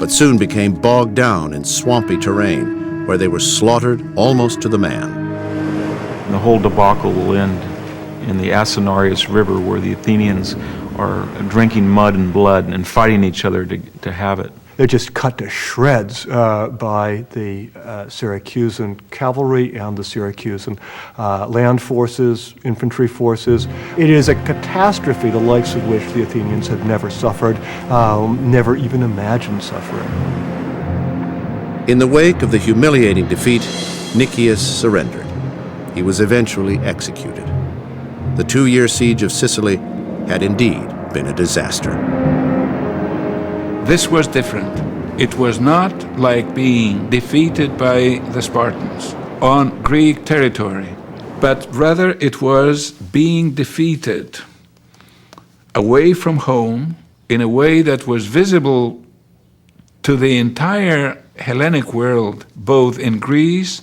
but soon became bogged down in swampy terrain, where they were slaughtered almost to the man. And the whole debacle will end in the Asinarius River, where the Athenians are drinking mud and blood and fighting each other to have it. They're just cut to shreds by the Syracusan cavalry and the Syracusan land forces, infantry forces. It is a catastrophe the likes of which the Athenians had never suffered, never even imagined suffering. In the wake of the humiliating defeat, Nicias surrendered. He was eventually executed. The 2-year siege of Sicily had indeed been a disaster. This was different. It was not like being defeated by the Spartans on Greek territory, but rather it was being defeated away from home in a way that was visible to the entire Hellenic world, both in Greece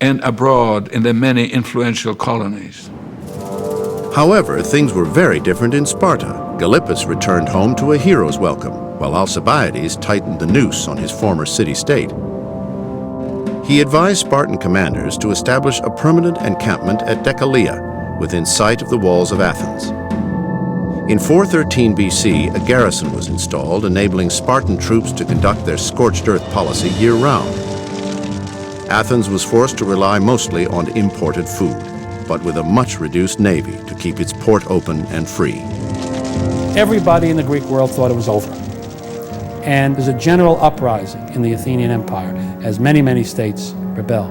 and abroad in the many influential colonies. However, things were very different in Sparta. Gylippus returned home to a hero's welcome, while Alcibiades tightened the noose on his former city-state. He advised Spartan commanders to establish a permanent encampment at Decelea, within sight of the walls of Athens. In 413 BC, a garrison was installed, enabling Spartan troops to conduct their scorched earth policy year-round. Athens was forced to rely mostly on imported food, but with a much reduced navy to keep its port open and free. Everybody in the Greek world thought it was over. And there's a general uprising in the Athenian Empire as many, many states rebel.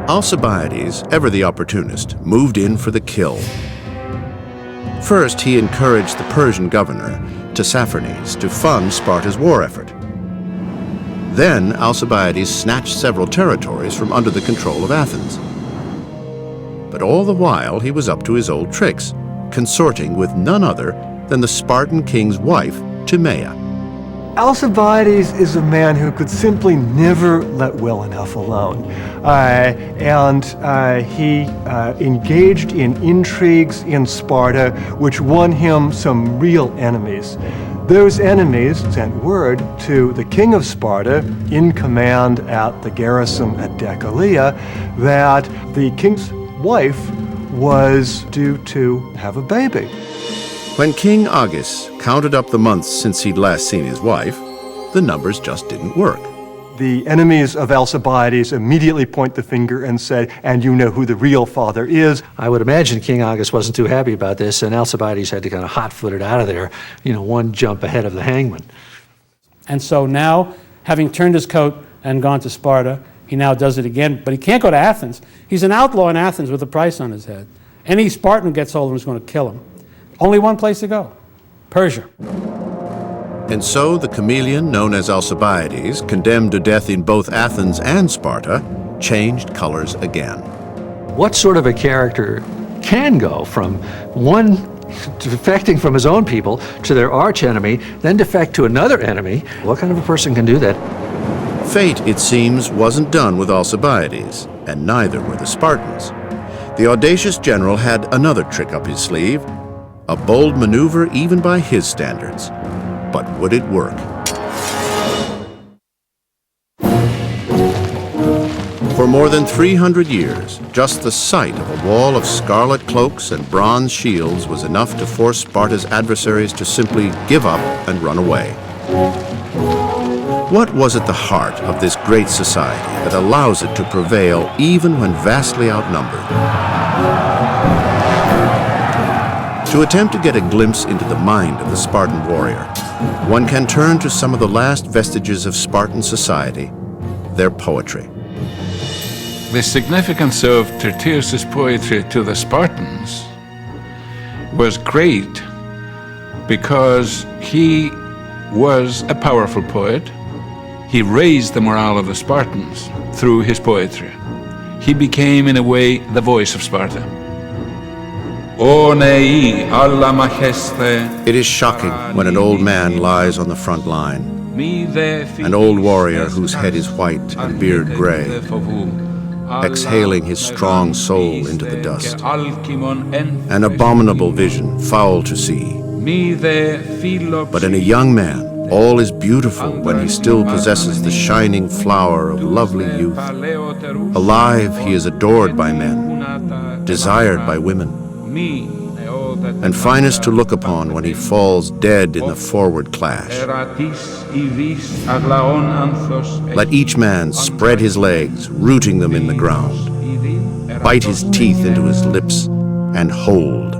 Alcibiades, ever the opportunist, moved in for the kill. First, he encouraged the Persian governor, Tissaphernes, to fund Sparta's war effort. Then Alcibiades snatched several territories from under the control of Athens. But all the while, he was up to his old tricks, consorting with none other than the Spartan king's wife, Timea. Alcibiades is a man who could simply never let well enough alone. He engaged in intrigues in Sparta, which won him some real enemies. Those enemies sent word to the king of Sparta, in command at the garrison at Decelea, that the king's wife was due to have a baby. When King Agis counted up the months since he'd last seen his wife, the numbers just didn't work. The enemies of Alcibiades immediately point the finger and say, and you know who the real father is. I would imagine King Agis wasn't too happy about this, and Alcibiades had to kind of hot-foot it out of there, one jump ahead of the hangman. And so now, having turned his coat and gone to Sparta, he now does it again, but he can't go to Athens. He's an outlaw in Athens with a price on his head. Any Spartan who gets hold of him is going to kill him. Only one place to go, Persia. And so the chameleon known as Alcibiades, condemned to death in both Athens and Sparta, changed colors again. What sort of a character can go from one defecting from his own people to their archenemy, then defect to another enemy? What kind of a person can do that? Fate, it seems, wasn't done with Alcibiades, and neither were the Spartans. The audacious general had another trick up his sleeve, a bold maneuver even by his standards. But would it work? For more than 300 years, just the sight of a wall of scarlet cloaks and bronze shields was enough to force Sparta's adversaries to simply give up and run away. What was at the heart of this great society that allows it to prevail even when vastly outnumbered? To attempt to get a glimpse into the mind of the Spartan warrior, one can turn to some of the last vestiges of Spartan society, their poetry. The significance of Tyrtaeus' poetry to the Spartans was great because he was a powerful poet. He raised the morale of the Spartans through his poetry. He became, in a way, the voice of Sparta. It is shocking when an old man lies on the front line, an old warrior whose head is white and beard gray, exhaling his strong soul into the dust. An abominable vision, foul to see. But in a young man, all is beautiful when he still possesses the shining flower of lovely youth. Alive, he is adored by men, desired by women, and finest to look upon when he falls dead in the forward clash. Let each man spread his legs, rooting them in the ground, bite his teeth into his lips, and hold.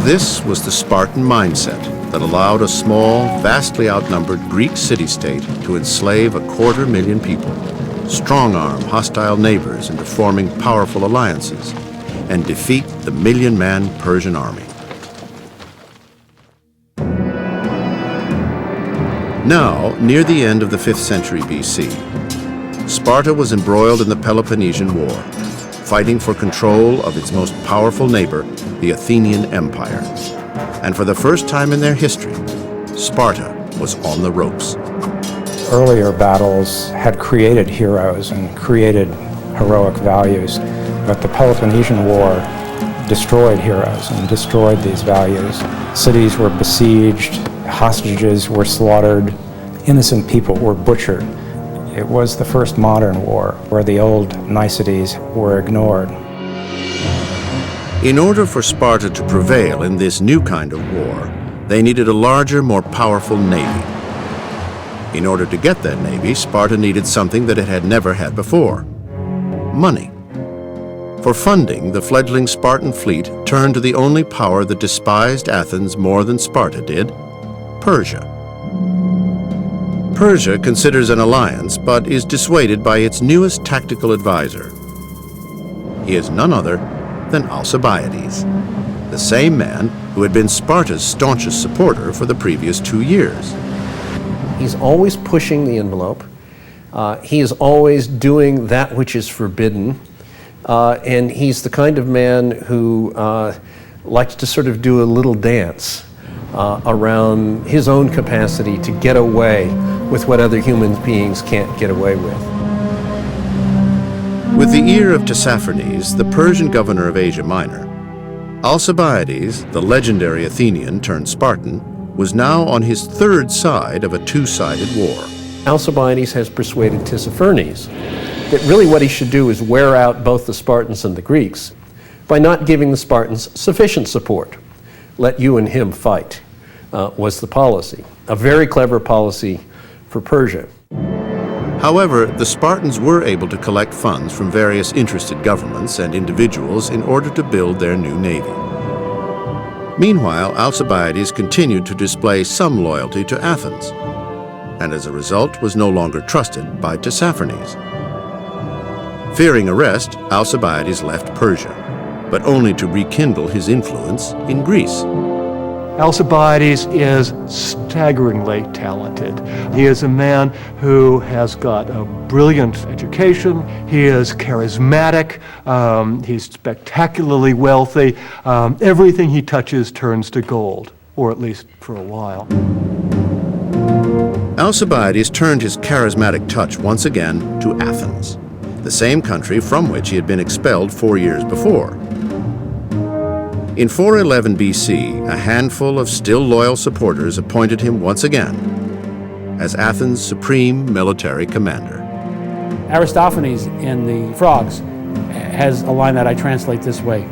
This was the Spartan mindset that allowed a small, vastly outnumbered Greek city-state to enslave 250,000 people, strong-arm hostile neighbors into forming powerful alliances, and defeat the million-man Persian army. Now, near the end of the 5th century BC, Sparta was embroiled in the Peloponnesian War, fighting for control of its most powerful neighbor, the Athenian Empire. And for the first time in their history, Sparta was on the ropes. Earlier battles had created heroes and created heroic values, but the Peloponnesian War destroyed heroes and destroyed these values. Cities were besieged, hostages were slaughtered, innocent people were butchered. It was the first modern war where the old niceties were ignored. In order for Sparta to prevail in this new kind of war, they needed a larger, more powerful navy. In order to get that navy, Sparta needed something that it had never had before: money. For funding, the fledgling Spartan fleet turned to the only power that despised Athens more than Sparta did: Persia. Persia considers an alliance, but is dissuaded by its newest tactical advisor. He is none other than Alcibiades, the same man who had been Sparta's staunchest supporter for the previous 2 years. He's always pushing the envelope. He is always doing that which is forbidden. And he's the kind of man who likes to sort of do a little dance around his own capacity to get away with what other human beings can't get away with. With the ear of Tissaphernes, the Persian governor of Asia Minor, Alcibiades, the legendary Athenian turned Spartan, was now on his third side of a two-sided war. Alcibiades has persuaded Tissaphernes that really what he should do is wear out both the Spartans and the Greeks by not giving the Spartans sufficient support. Let you and him fight, was the policy. A very clever policy for Persia. However, the Spartans were able to collect funds from various interested governments and individuals in order to build their new navy. Meanwhile, Alcibiades continued to display some loyalty to Athens, and as a result was no longer trusted by Tissaphernes. Fearing arrest, Alcibiades left Persia, but only to rekindle his influence in Greece. Alcibiades is staggeringly talented. He is a man who has got a brilliant education. He is charismatic. He's spectacularly wealthy. Everything he touches turns to gold, or at least for a while. Alcibiades turned his charismatic touch once again to Athens, the same country from which he had been expelled 4 years before. In 411 BC, a handful of still loyal supporters appointed him once again as Athens' supreme military commander. Aristophanes in the Frogs has a line that I translate this way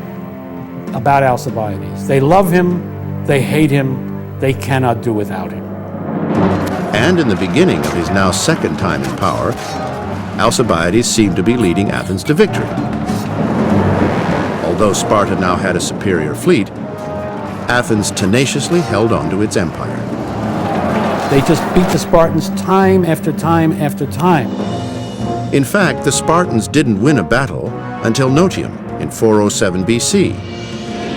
about Alcibiades: they love him, they hate him, they cannot do without him. And in the beginning of his now second time in power, Alcibiades seemed to be leading Athens to victory. Although Sparta now had a superior fleet, Athens tenaciously held on to its empire. They just beat the Spartans time after time after time. In fact, the Spartans didn't win a battle until Notium in 407 BC,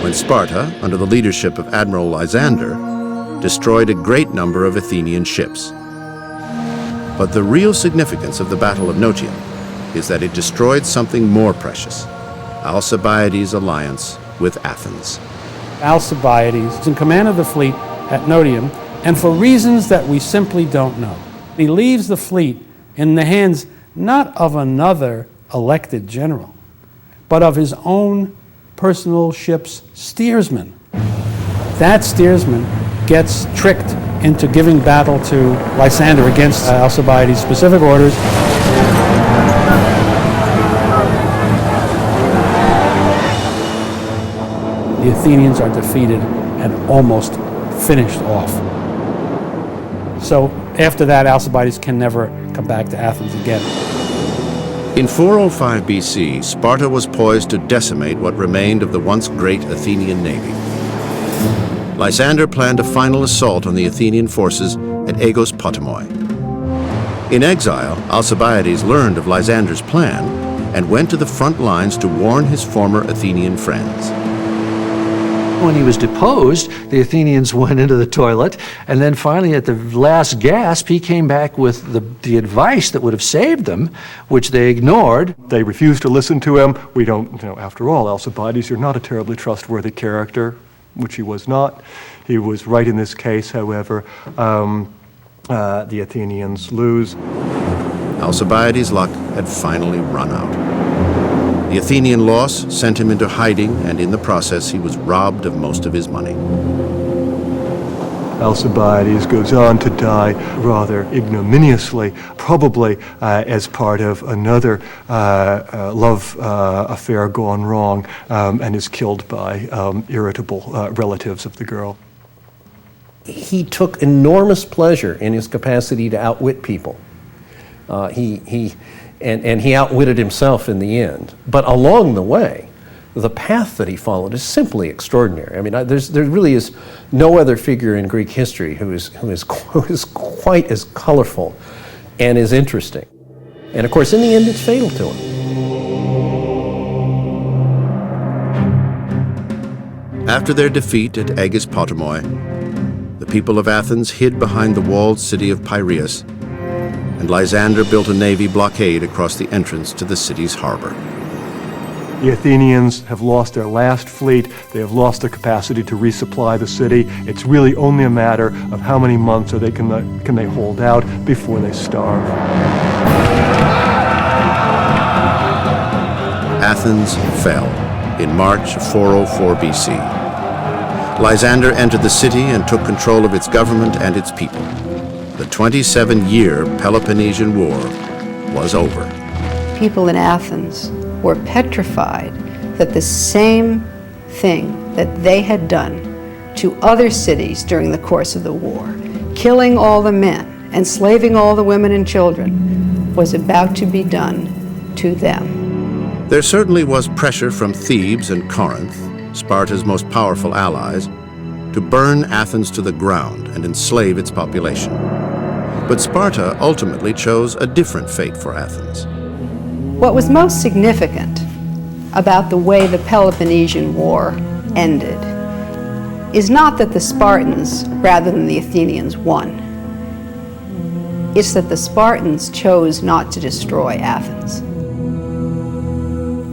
when Sparta, under the leadership of Admiral Lysander, destroyed a great number of Athenian ships. But the real significance of the Battle of Notium is that it destroyed something more precious: Alcibiades' alliance with Athens. Alcibiades is in command of the fleet at Notium, and for reasons that we simply don't know. He leaves the fleet in the hands not of another elected general, but of his own personal ship's steersman. That steersman gets tricked into giving battle to Lysander against Alcibiades' specific orders. The Athenians are defeated and almost finished off. So after that, Alcibiades can never come back to Athens again. In 405 BC, Sparta was poised to decimate what remained of the once great Athenian navy. Lysander planned a final assault on the Athenian forces at Aigos Potamoi. In exile, Alcibiades learned of Lysander's plan and went to the front lines to warn his former Athenian friends. When he was deposed, the Athenians went into the toilet, and then finally at the last gasp, he came back with the advice that would have saved them, which they ignored. They refused to listen to him. We don't, after all, Alcibiades, you're not a terribly trustworthy character, which he was not. He was right in this case, however. The Athenians lose. Alcibiades' luck had finally run out. The Athenian loss sent him into hiding, and in the process he was robbed of most of his money. Alcibiades goes on to die rather ignominiously, probably as part of another love affair gone wrong, and is killed by irritable relatives of the girl. He took enormous pleasure in his capacity to outwit people. And he outwitted himself in the end. But along the way, the path that he followed is simply extraordinary. I mean, there really is no other figure in Greek history who is quite as colorful and as interesting. And of course, in the end, it's fatal to him. After their defeat at Aegispotamoi, the people of Athens hid behind the walled city of Piraeus, and Lysander built a navy blockade across the entrance to the city's harbor. The Athenians have lost their last fleet. They have lost their capacity to resupply the city. It's really only a matter of how many months can they hold out before they starve. Athens fell in March 404 BC. Lysander entered the city and took control of its government and its people. The 27-year Peloponnesian War was over. People in Athens were petrified that the same thing that they had done to other cities during the course of the war, killing all the men, enslaving all the women and children, was about to be done to them. There certainly was pressure from Thebes and Corinth, Sparta's most powerful allies, to burn Athens to the ground and enslave its population. But Sparta ultimately chose a different fate for Athens. What was most significant about the way the Peloponnesian War ended is not that the Spartans, rather than the Athenians, won. It's that the Spartans chose not to destroy Athens.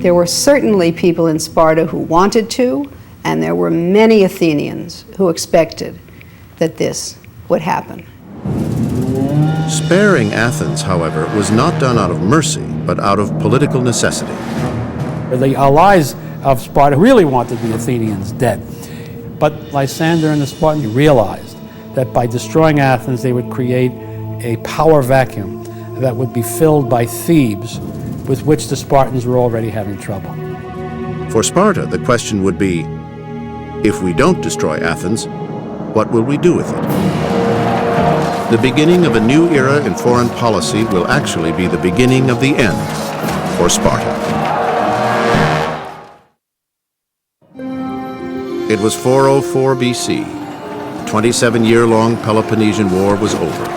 There were certainly people in Sparta who wanted to, and there were many Athenians who expected that this would happen. Sparing Athens, however, was not done out of mercy, but out of political necessity. The allies of Sparta really wanted the Athenians dead. But Lysander and the Spartans realized that by destroying Athens, they would create a power vacuum that would be filled by Thebes, with which the Spartans were already having trouble. For Sparta, the question would be, if we don't destroy Athens, what will we do with it? The beginning of a new era in foreign policy will actually be the beginning of the end for Sparta. It was 404 BC. The 27-year-long Peloponnesian War was over,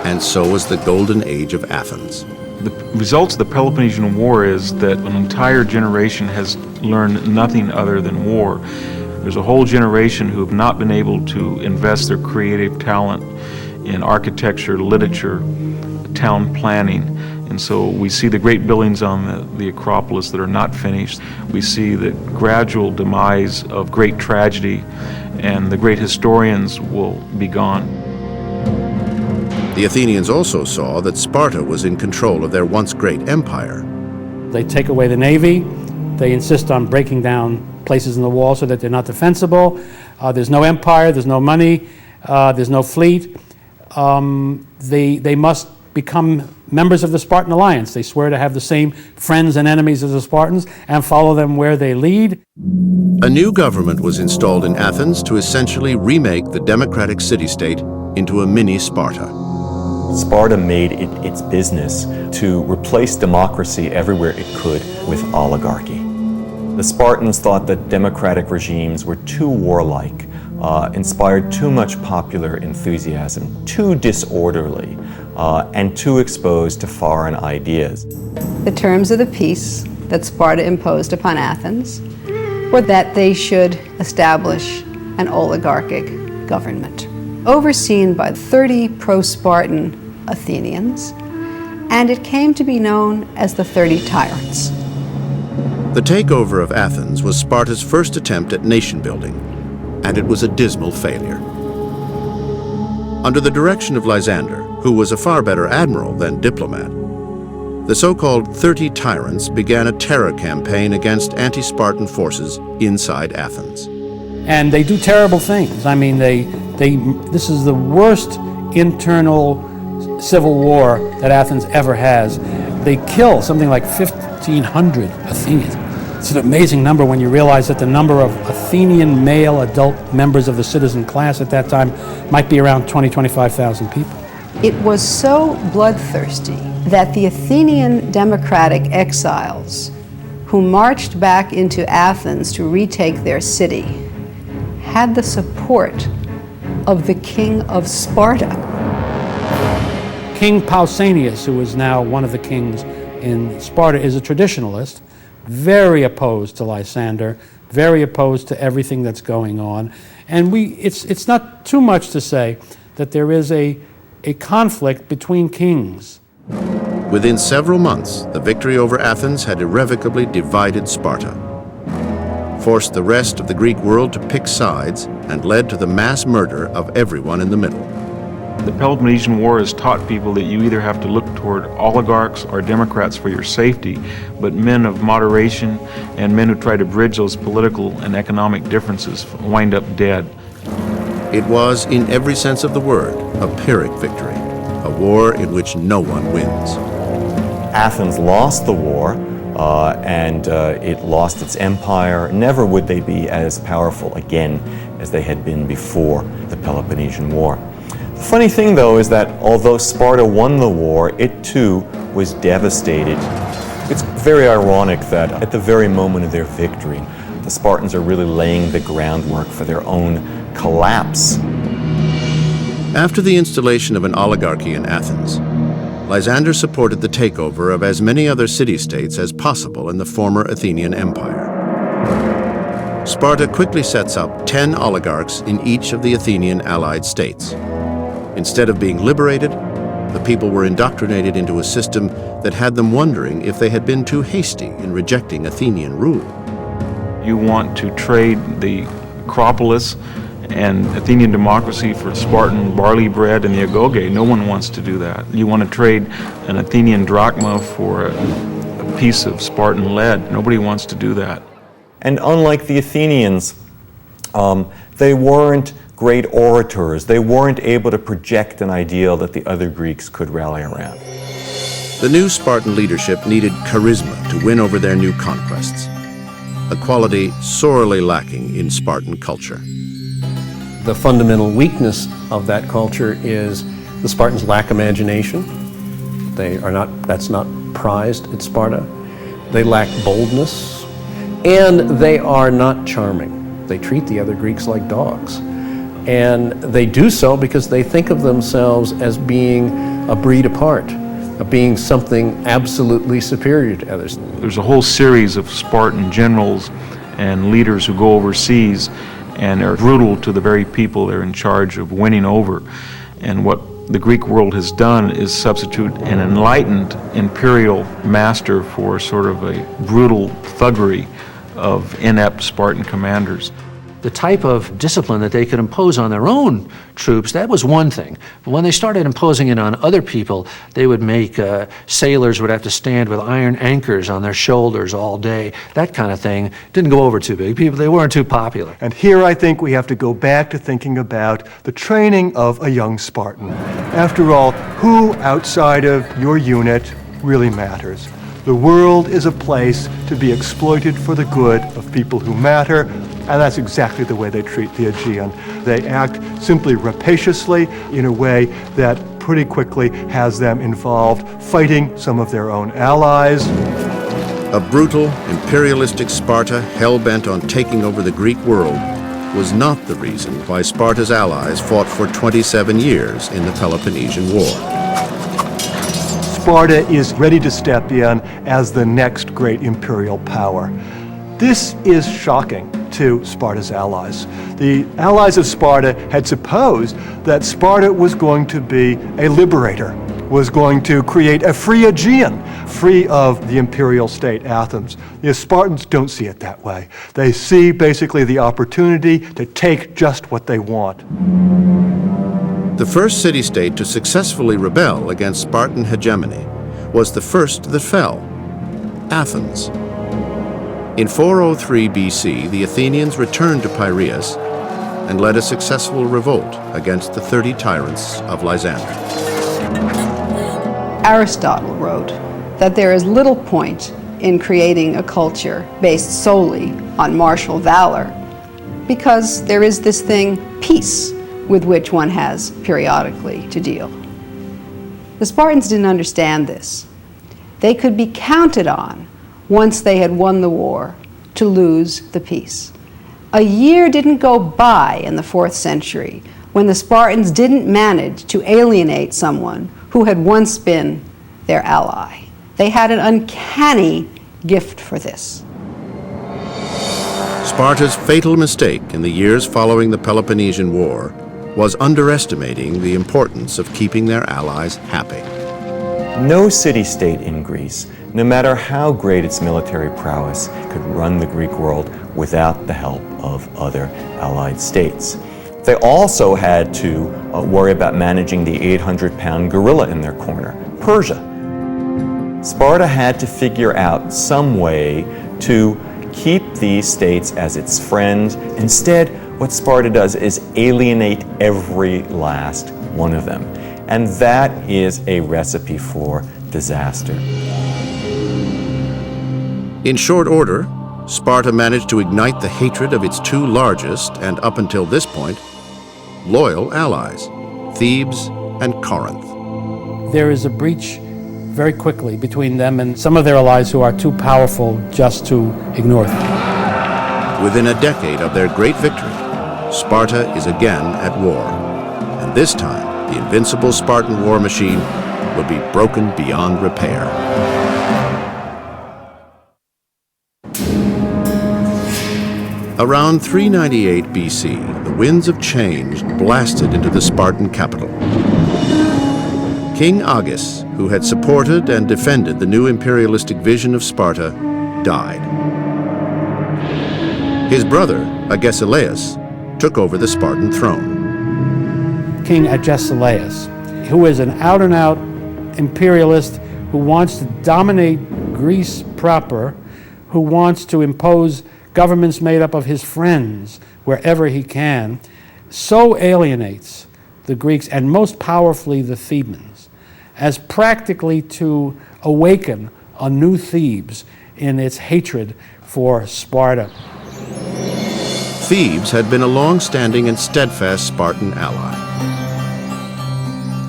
and so was the golden age of Athens. The results of the Peloponnesian War is that an entire generation has learned nothing other than war. There's a whole generation who have not been able to invest their creative talent in architecture, literature, town planning. And so we see the great buildings on the Acropolis that are not finished. We see the gradual demise of great tragedy, and the great historians will be gone. The Athenians also saw that Sparta was in control of their once great empire. They take away the navy. They insist on breaking down places in the wall so that they're not defensible. There's no empire, there's no money, there's no fleet. They must become members of the Spartan alliance. They swear to have the same friends and enemies as the Spartans and follow them where they lead. A new government was installed in Athens to essentially remake the democratic city-state into a mini Sparta. Sparta made it its business to replace democracy everywhere it could with oligarchy. The Spartans thought that democratic regimes were too warlike, inspired too much popular enthusiasm, too disorderly, and too exposed to foreign ideas. The terms of the peace that Sparta imposed upon Athens were that they should establish an oligarchic government, overseen by 30 pro-Spartan Athenians, and it came to be known as the 30 Tyrants. The takeover of Athens was Sparta's first attempt at nation building, and it was a dismal failure. Under the direction of Lysander, who was a far better admiral than diplomat, the so-called 30 Tyrants began a terror campaign against anti-Spartan forces inside Athens. And they do terrible things. I mean, this is the worst internal civil war that Athens ever has. They kill something like 1,500 Athenians. It's an amazing number when you realize that the number of Athenian male adult members of the citizen class at that time might be around 25,000 people. It was so bloodthirsty that the Athenian democratic exiles who marched back into Athens to retake their city had the support of the king of Sparta. King Pausanias, who is now one of the kings in Sparta, is a traditionalist, very opposed to Lysander, very opposed to everything that's going on. And it's not too much to say that there is a conflict between kings. Within several months, the victory over Athens had irrevocably divided Sparta, forced the rest of the Greek world to pick sides, and led to the mass murder of everyone in the middle. The Peloponnesian War has taught people that you either have to look toward oligarchs or democrats for your safety, but men of moderation and men who try to bridge those political and economic differences wind up dead. It was, in every sense of the word, a Pyrrhic victory, a war in which no one wins. Athens lost the war, and it lost its empire. Never would they be as powerful again as they had been before the Peloponnesian War. The funny thing, though, is that although Sparta won the war, it too was devastated. It's very ironic that at the very moment of their victory, the Spartans are really laying the groundwork for their own collapse. After the installation of an oligarchy in Athens, Lysander supported the takeover of as many other city-states as possible in the former Athenian Empire. Sparta quickly sets up 10 oligarchs in each of the Athenian allied states. Instead of being liberated, the people were indoctrinated into a system that had them wondering if they had been too hasty in rejecting Athenian rule. You want to trade the Acropolis and Athenian democracy for Spartan barley bread and the agoge. No one wants to do that. You want to trade an Athenian drachma for a piece of Spartan lead. Nobody wants to do that. And unlike the Athenians, they weren't great orators. They weren't able to project an ideal that the other Greeks could rally around. The new Spartan leadership needed charisma to win over their new conquests, a quality sorely lacking in Spartan culture. The fundamental weakness of that culture is the Spartans lack imagination. That's not prized at Sparta. They lack boldness, and they are not charming. They treat the other Greeks like dogs. And they do so because they think of themselves as being a breed apart, of being something absolutely superior to others. There's a whole series of Spartan generals and leaders who go overseas and are brutal to the very people they're in charge of winning over. And what the Greek world has done is substitute an enlightened imperial master for sort of a brutal thuggery of inept Spartan commanders. The type of discipline that they could impose on their own troops, that was one thing. But when they started imposing it on other people, they would make sailors would have to stand with iron anchors on their shoulders all day. That kind of thing didn't go over too big. People, they weren't too popular. And here I think we have to go back to thinking about the training of a young Spartan. After all, who outside of your unit really matters? The world is a place to be exploited for the good of people who matter, and that's exactly the way they treat the Aegean. They act simply rapaciously in a way that pretty quickly has them involved fighting some of their own allies. A brutal, imperialistic Sparta hell-bent on taking over the Greek world was not the reason why Sparta's allies fought for 27 years in the Peloponnesian War. Sparta is ready to step in as the next great imperial power. This is shocking to Sparta's allies. The allies of Sparta had supposed that Sparta was going to be a liberator, was going to create a free Aegean, free of the imperial state, Athens. The Spartans don't see it that way. They see basically the opportunity to take just what they want. The first city-state to successfully rebel against Spartan hegemony was the first that fell, Athens. In 403 BC, the Athenians returned to Piraeus and led a successful revolt against the 30 tyrants of Lysander. Aristotle wrote that there is little point in creating a culture based solely on martial valor, because there is this thing, peace, with which one has periodically to deal. The Spartans didn't understand this. They could be counted on, once they had won the war, to lose the peace. A year didn't go by in the 4th century when the Spartans didn't manage to alienate someone who had once been their ally. They had an uncanny gift for this. Sparta's fatal mistake in the years following the Peloponnesian War was underestimating the importance of keeping their allies happy. No city-state in Greece, no matter how great its military prowess, could run the Greek world without the help of other allied states. They also had to worry about managing the 800-pound gorilla in their corner, Persia. Sparta had to figure out some way to keep these states as its friends. Instead, what Sparta does is alienate every last one of them. And that is a recipe for disaster. In short order, Sparta managed to ignite the hatred of its two largest, and up until this point, loyal allies, Thebes and Corinth. There is a breach very quickly between them and some of their allies who are too powerful just to ignore them. Within a decade of their great victory, Sparta is again at war, and this time the invincible Spartan war machine will be broken beyond repair. Around 398 BC, the winds of change blasted into the Spartan capital. King Agis, who had supported and defended the new imperialistic vision of Sparta, died. His brother, Agesilaus, took over the Spartan throne. King Agesilaus, who is an out-and-out imperialist who wants to dominate Greece proper, who wants to impose governments made up of his friends wherever he can, so alienates the Greeks, and most powerfully the Thebans, as practically to awaken a new Thebes in its hatred for Sparta. Thebes had been a long-standing and steadfast Spartan ally.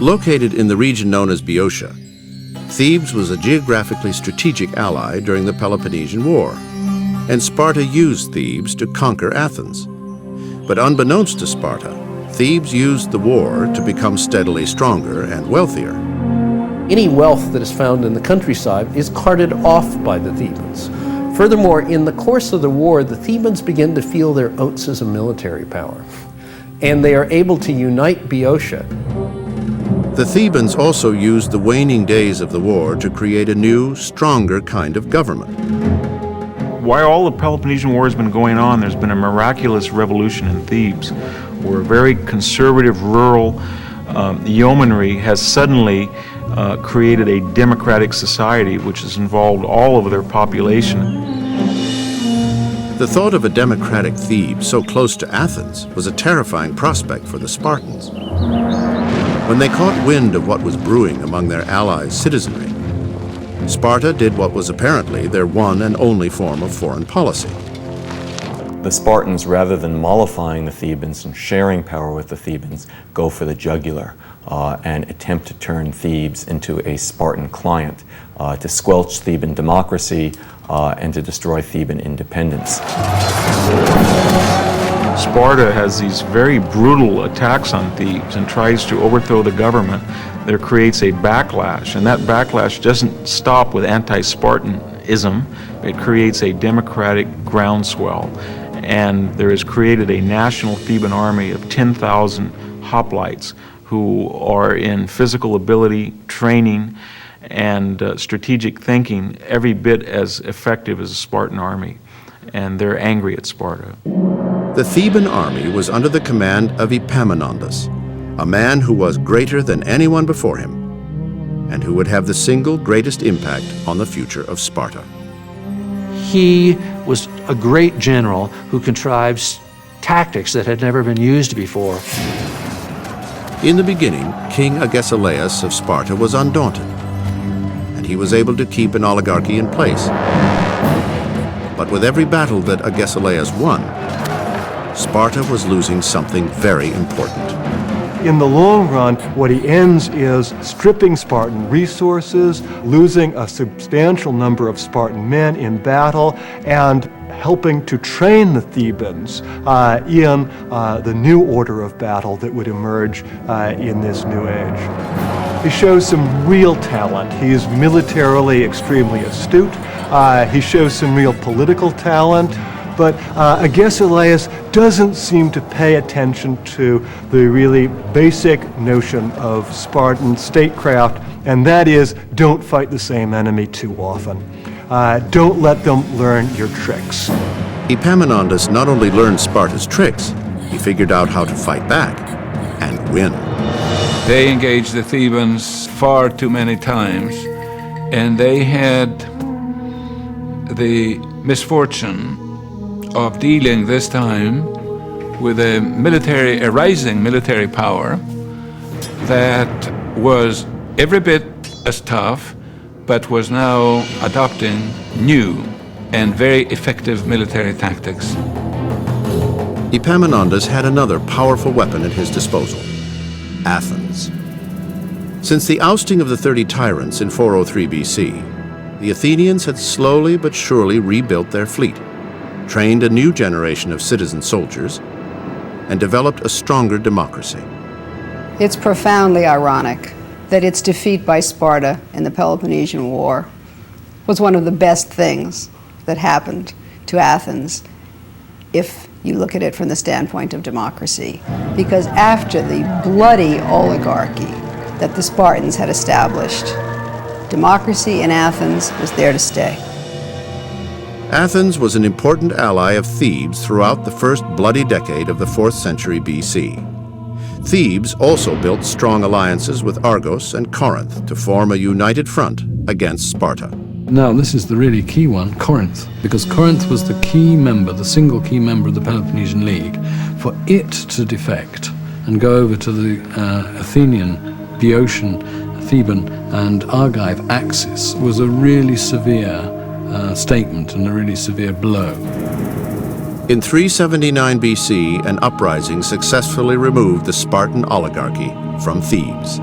Located in the region known as Boeotia, Thebes was a geographically strategic ally during the Peloponnesian War, and Sparta used Thebes to conquer Athens. But unbeknownst to Sparta, Thebes used the war to become steadily stronger and wealthier. Any wealth that is found in the countryside is carted off by the Thebans. Furthermore, in the course of the war, the Thebans begin to feel their oats as a military power, and they are able to unite Boeotia. The Thebans also used the waning days of the war to create a new, stronger kind of government. While all the Peloponnesian War has been going on, there's been a miraculous revolution in Thebes, where a very conservative rural yeomanry has suddenly created a democratic society which has involved all of their population. The thought of a democratic Thebes so close to Athens was a terrifying prospect for the Spartans. When they caught wind of what was brewing among their allies' citizenry, Sparta did what was apparently their one and only form of foreign policy. The Spartans, rather than mollifying the Thebans and sharing power with the Thebans, go for the jugular and attempt to turn Thebes into a Spartan client, to squelch Theban democracy and to destroy Theban independence. Sparta has these very brutal attacks on Thebes and tries to overthrow the government. There creates a backlash, and that backlash doesn't stop with anti-Spartanism. It creates a democratic groundswell, and there is created a national Theban army of 10,000 hoplites who are in physical ability, training, and strategic thinking every bit as effective as a Spartan army, and they're angry at Sparta. The Theban army was under the command of Epaminondas, a man who was greater than anyone before him, and who would have the single greatest impact on the future of Sparta. He was a great general who contrived tactics that had never been used before. In the beginning, King Agesilaus of Sparta was undaunted, and he was able to keep an oligarchy in place. But with every battle that Agesilaus won, Sparta was losing something very important. In the long run, what he ends is stripping Spartan resources, losing a substantial number of Spartan men in battle, and helping to train the Thebans in the new order of battle that would emerge in this new age. He shows some real talent. He is militarily extremely astute. He shows some real political talent. But Agesilaus doesn't seem to pay attention to the really basic notion of Spartan statecraft, and that is, don't fight the same enemy too often. Don't let them learn your tricks. Epaminondas not only learned Sparta's tricks, he figured out how to fight back and win. They engaged the Thebans far too many times, and they had the misfortune of dealing this time with a rising military power that was every bit as tough, but was now adopting new and very effective military tactics. Epaminondas had another powerful weapon at his disposal: Athens. Since the ousting of the 30 tyrants in 403 BC, the Athenians had slowly but surely rebuilt their fleet, trained a new generation of citizen soldiers, and developed a stronger democracy. It's profoundly ironic that its defeat by Sparta in the Peloponnesian War was one of the best things that happened to Athens, if you look at it from the standpoint of democracy. Because after the bloody oligarchy that the Spartans had established, democracy in Athens was there to stay. Athens was an important ally of Thebes throughout the first bloody decade of the 4th century BC. Thebes also built strong alliances with Argos and Corinth to form a united front against Sparta. Now, this is the really key one, Corinth, because Corinth was the key member, the single key member of the Peloponnesian League. For it to defect and go over to the Athenian, Boeotian, Theban, and Argive axis was a really severe statement and a really severe blow. In 379 BC, an uprising successfully removed the Spartan oligarchy from Thebes.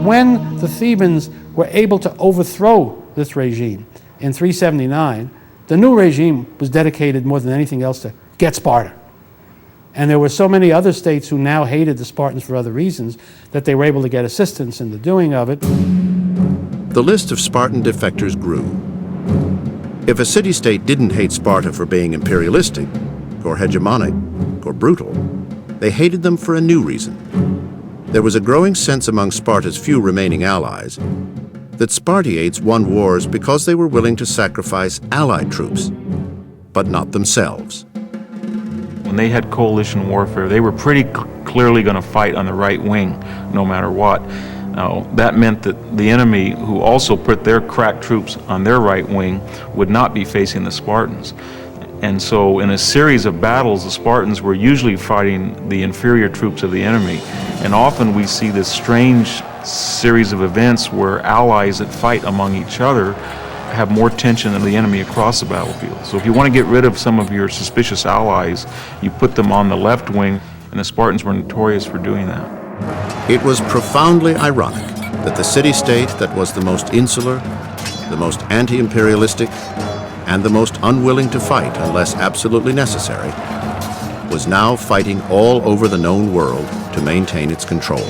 When the Thebans were able to overthrow this regime in 379, the new regime was dedicated more than anything else to get Sparta. And there were so many other states who now hated the Spartans for other reasons that they were able to get assistance in the doing of it. The list of Spartan defectors grew. If a city-state didn't hate Sparta for being imperialistic, or hegemonic, or brutal, they hated them for a new reason. There was a growing sense among Sparta's few remaining allies that Spartiates won wars because they were willing to sacrifice allied troops, but not themselves. When they had coalition warfare, they were pretty clearly going to fight on the right wing, no matter what. Now, that meant that the enemy, who also put their crack troops on their right wing, would not be facing the Spartans. And so in a series of battles, the Spartans were usually fighting the inferior troops of the enemy. And often we see this strange series of events where allies that fight among each other have more tension than the enemy across the battlefield. So if you want to get rid of some of your suspicious allies, you put them on the left wing, and the Spartans were notorious for doing that. It was profoundly ironic that the city-state that was the most insular, the most anti-imperialistic, and the most unwilling to fight unless absolutely necessary, was was now fighting all over the known world to maintain its control.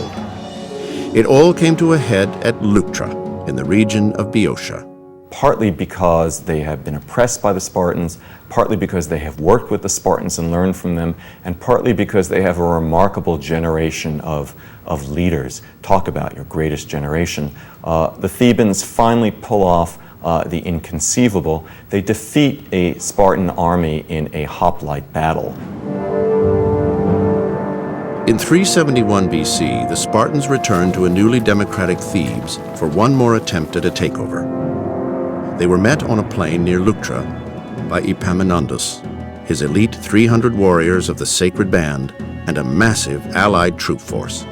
It all came to a head at Leuctra, in the region of Boeotia. Partly because they have been oppressed by the Spartans, partly because they have worked with the Spartans and learned from them, and partly because they have a remarkable generation of leaders. Talk about your greatest generation. The Thebans finally pull off the inconceivable. They defeat a Spartan army in a hoplite battle. In 371 BC, the Spartans returned to a newly democratic Thebes for one more attempt at a takeover. They were met on a plain near Leuctra by Epaminondas, his elite 300 warriors of the Sacred Band, and a massive allied troop force.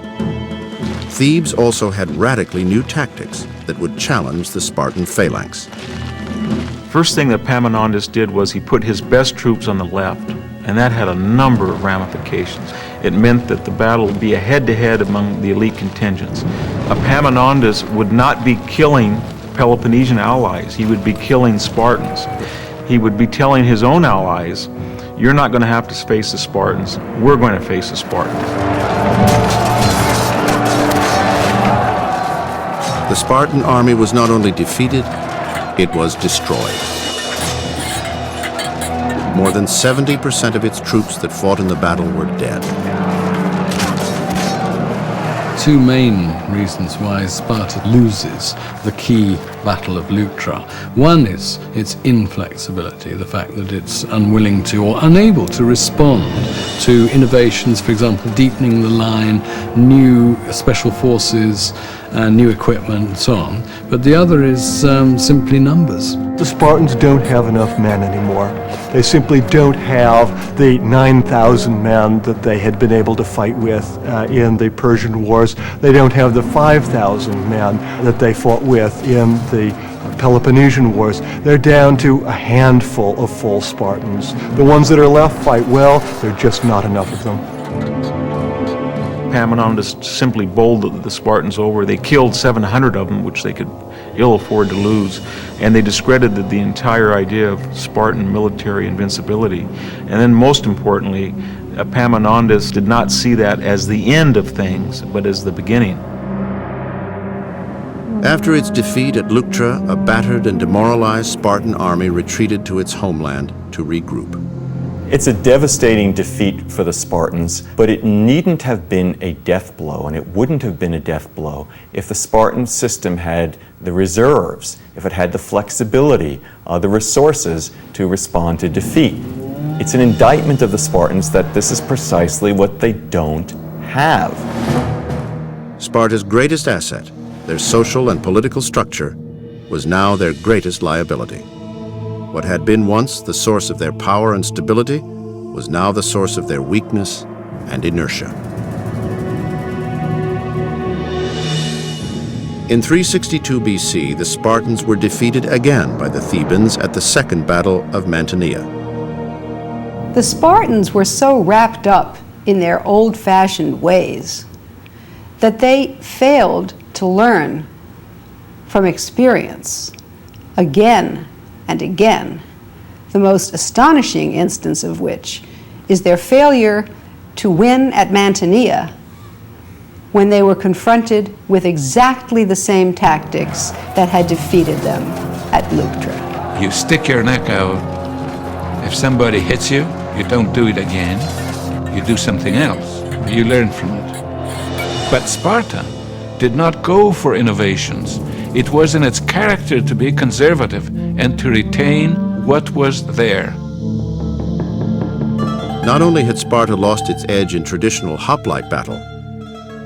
Thebes also had radically new tactics that would challenge the Spartan phalanx. First thing that Epaminondas did was he put his best troops on the left, and that had a number of ramifications. It meant that the battle would be a head-to-head among the elite contingents. Epaminondas would not be killing Peloponnesian allies, he would be killing Spartans. He would be telling his own allies, you're not going to have to face the Spartans, we're going to face the Spartans. The Spartan army was not only defeated, it was destroyed. More than 70% of its troops that fought in the battle were dead. Two main reasons why Sparta loses the key battle of Leuctra. One is its inflexibility, the fact that it's unwilling to or unable to respond to innovations, for example, deepening the line, new special forces, new equipment, and so on. But the other is simply numbers. The Spartans don't have enough men anymore. They simply don't have the 9,000 men that they had been able to fight with in the Persian Wars. They don't have the 5,000 men that they fought with in the Peloponnesian Wars. They're down to a handful of full Spartans. The ones that are left fight well, there are just not enough of them. Epaminondas simply bowled the Spartans over. They killed 700 of them, which they could ill afford to lose, and they discredited the entire idea of Spartan military invincibility. And then most importantly, Epaminondas did not see that as the end of things, but as the beginning. After its defeat at Leuctra, a battered and demoralized Spartan army retreated to its homeland to regroup. It's a devastating defeat for the Spartans, but it needn't have been a death blow, and it wouldn't have been a death blow if the Spartan system had the reserves, if it had the flexibility, the resources to respond to defeat. It's an indictment of the Spartans that this is precisely what they don't have. Sparta's greatest asset, their social and political structure, was now their greatest liability. What had been once the source of their power and stability was now the source of their weakness and inertia. In 362 BC, the Spartans were defeated again by the Thebans at the Second Battle of Mantinea. The Spartans were so wrapped up in their old-fashioned ways that they failed to learn from experience again and again, the most astonishing instance of which is their failure to win at Mantinea when they were confronted with exactly the same tactics that had defeated them at Leuctra. You stick your neck out. If somebody hits you, you don't do it again. You do something else. You learn from it. But Sparta did not go for innovations. It was in its character to be conservative and to retain what was there. Not only had Sparta lost its edge in traditional hoplite battle,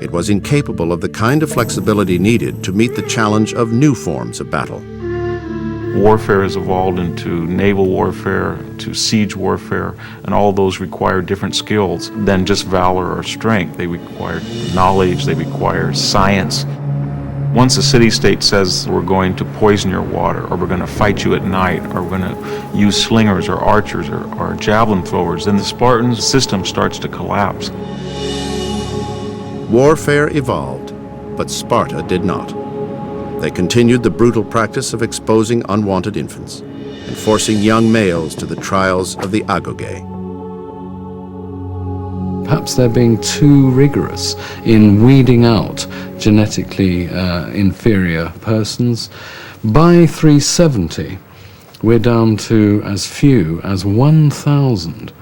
it was incapable of the kind of flexibility needed to meet the challenge of new forms of battle. Warfare has evolved into naval warfare, to siege warfare, and all those require different skills than just valor or strength. They require knowledge, they require science. Once a city-state says we're going to poison your water, or we're going to fight you at night, or we're going to use slingers or archers or javelin throwers, then the Spartan system starts to collapse. Warfare evolved, but Sparta did not. They continued the brutal practice of exposing unwanted infants and forcing young males to the trials of the agoge. perhaps they're being too rigorous in weeding out genetically inferior persons. By 370, we're down to as few as 1,000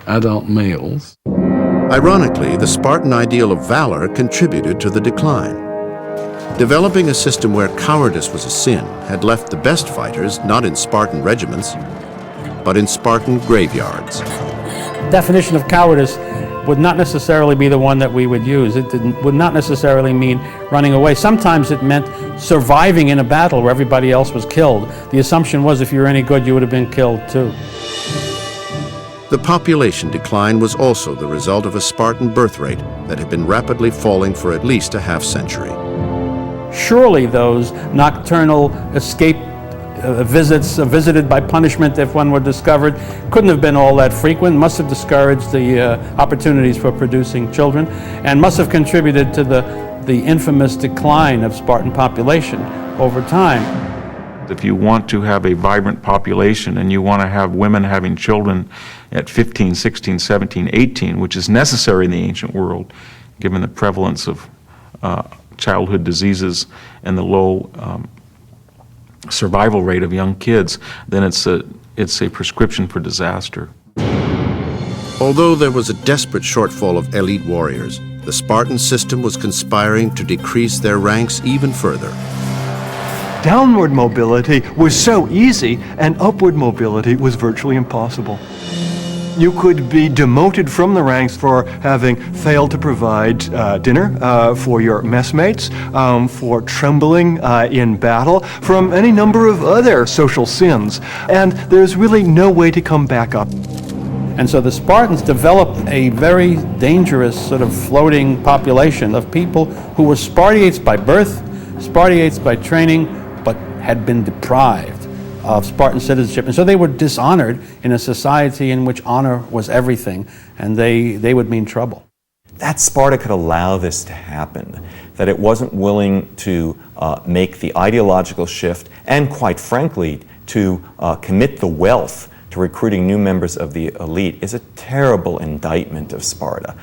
adult males. Ironically, the Spartan ideal of valor contributed to the decline. Developing a system where cowardice was a sin had left the best fighters not in Spartan regiments, but in Spartan graveyards. Definition of cowardice would not necessarily be the one that we would use. It would not necessarily mean running away. Sometimes it meant surviving in a battle where everybody else was killed. The assumption was if you were any good, you would have been killed too. The population decline was also the result of a Spartan birth rate that had been rapidly falling for at least a half-century. Surely those nocturnal escape visits visited by punishment if one were discovered couldn't have been all that frequent, must have discouraged the opportunities for producing children, and must have contributed to the infamous decline of Spartan population over time. If you want to have a vibrant population and you want to have women having children at 15, 16, 17, 18, which is necessary in the ancient world, given the prevalence of childhood diseases and the low survival rate of young kids, then it's a prescription for disaster. Although there was a desperate shortfall of elite warriors, the Spartan system was conspiring to decrease their ranks even further. Downward mobility was so easy, and upward mobility was virtually impossible. You could be demoted from the ranks for having failed to provide dinner for your messmates, for trembling in battle, from any number of other social sins. And there's really no way to come back up. And so the Spartans developed a very dangerous sort of floating population of people who were Spartiates by birth, Spartiates by training, but had been deprived of Spartan citizenship. And so they were dishonored in a society in which honor was everything, and they would mean trouble. That Sparta could allow this to happen, that it wasn't willing to make the ideological shift, and quite frankly, to commit the wealth to recruiting new members of the elite, is a terrible indictment of Sparta.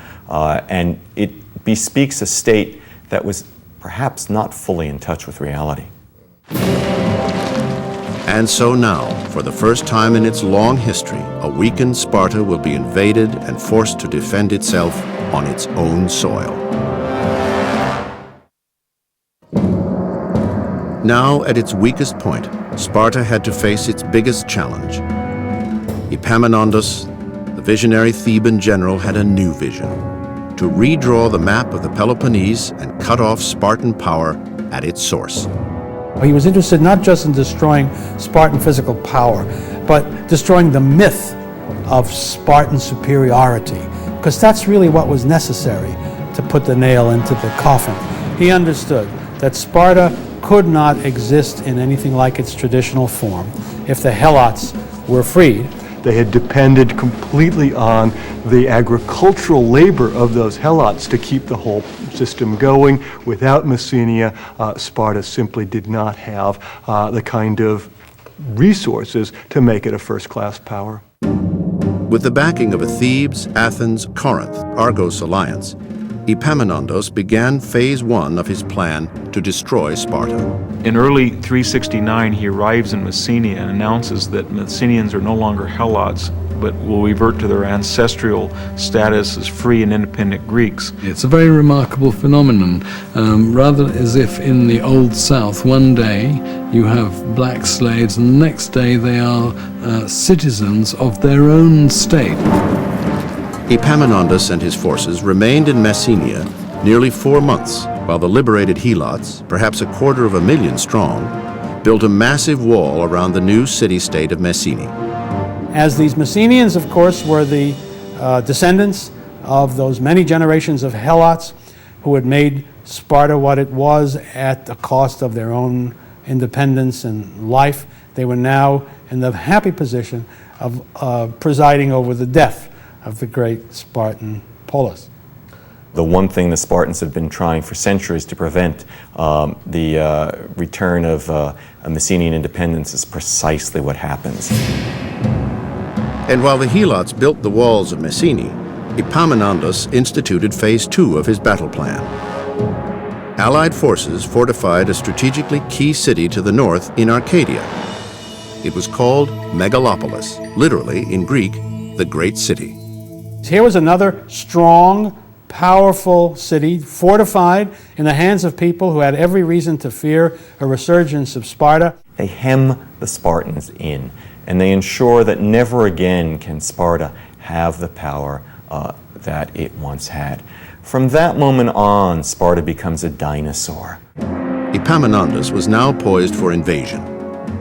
And it bespeaks a state that was perhaps not fully in touch with reality. And so now, for the first time in its long history, a weakened Sparta will be invaded and forced to defend itself on its own soil. Now, at its weakest point, Sparta had to face its biggest challenge. Epaminondas, the visionary Theban general, had a new vision: to redraw the map of the Peloponnese and cut off Spartan power at its source. He was interested not just in destroying Spartan physical power, but destroying the myth of Spartan superiority, because that's really what was necessary to put the nail into the coffin. He understood that Sparta could not exist in anything like its traditional form if the Helots were freed. They had depended completely on the agricultural labor of those Helots to keep the whole system going. Without Messenia, Sparta simply did not have the kind of resources to make it a first-class power. With the backing of a Thebes, Athens, Corinth, Argos alliance, Epaminondas began phase one of his plan to destroy Sparta. In early 369, he arrives in Messenia and announces that Messenians are no longer Helots, but will revert to their ancestral status as free and independent Greeks. It's a very remarkable phenomenon, rather as if in the Old South one day you have black slaves and the next day they are citizens of their own state. Epaminondas and his forces remained in Messenia nearly 4 months, while the liberated Helots, perhaps 250,000 strong, built a massive wall around the new city-state of Messene. As these Messenians, of course, were the descendants of those many generations of Helots who had made Sparta what it was at the cost of their own independence and life, they were now in the happy position of presiding over the death of the great Spartan polis. The one thing the Spartans have been trying for centuries to prevent, the return of Messenian independence, is precisely what happens. And while the Helots built the walls of Messene, Epaminondas instituted phase 2 of his battle plan. Allied forces fortified a strategically key city to the north in Arcadia. It was called Megalopolis, literally in Greek, the great city. Here was another strong, powerful city, fortified in the hands of people who had every reason to fear a resurgence of Sparta. They hem the Spartans in, and they ensure that never again can Sparta have the power that it once had. From that moment on, Sparta becomes a dinosaur. Epaminondas was now poised for invasion.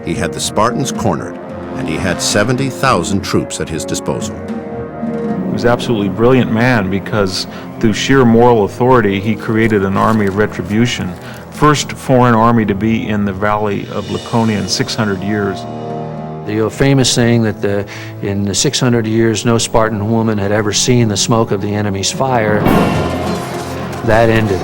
He had the Spartans cornered, and he had 70,000 troops at his disposal. He was an absolutely brilliant man because through sheer moral authority, he created an army of retribution. First foreign army to be in the valley of Laconia in 600 years. The famous saying that in the 600 years no Spartan woman had ever seen the smoke of the enemy's fire, that ended.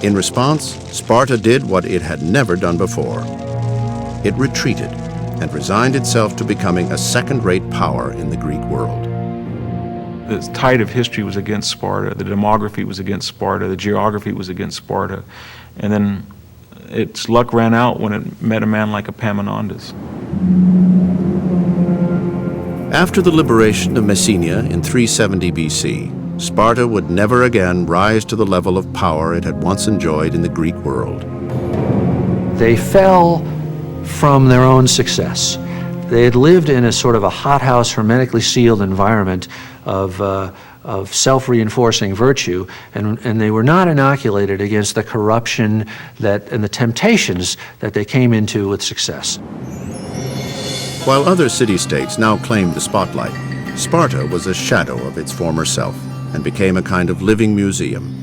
In response, Sparta did what it had never done before. It retreated and resigned itself to becoming a second-rate power in the Greek world. The tide of history was against Sparta, the demography was against Sparta, the geography was against Sparta, and then its luck ran out when it met a man like Epaminondas. After the liberation of Messenia in 370 BC, Sparta would never again rise to the level of power it had once enjoyed in the Greek world. They fell from their own success. They had lived in a sort of a hothouse, hermetically sealed environment of self-reinforcing virtue, and they were not inoculated against the corruption and the temptations that they came into with success. While other city-states now claimed the spotlight, Sparta was a shadow of its former self and became a kind of living museum.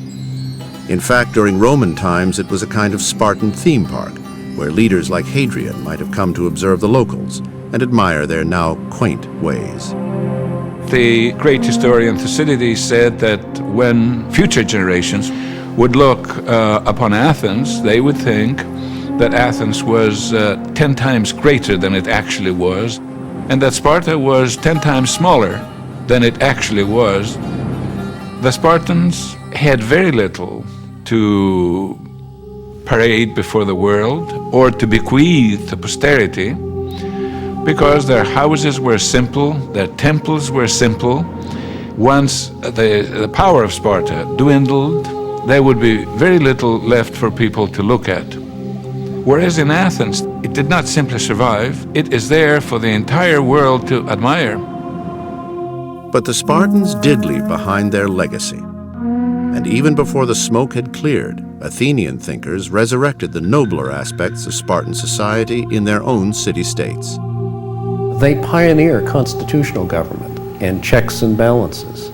In fact, during Roman times, it was a kind of Spartan theme park, where leaders like Hadrian might have come to observe the locals and admire their now quaint ways. The great historian Thucydides said that when future generations would look upon Athens, they would think that Athens was 10 times greater than it actually was, and that Sparta was 10 times smaller than it actually was. The Spartans had very little to parade before the world or to bequeath to posterity, because their houses were simple, their temples were simple. Once the power of Sparta dwindled, there would be very little left for people to look at. Whereas in Athens, it did not simply survive, it is there for the entire world to admire. But the Spartans did leave behind their legacy. And even before the smoke had cleared, Athenian thinkers resurrected the nobler aspects of Spartan society in their own city-states. They pioneer constitutional government and checks and balances.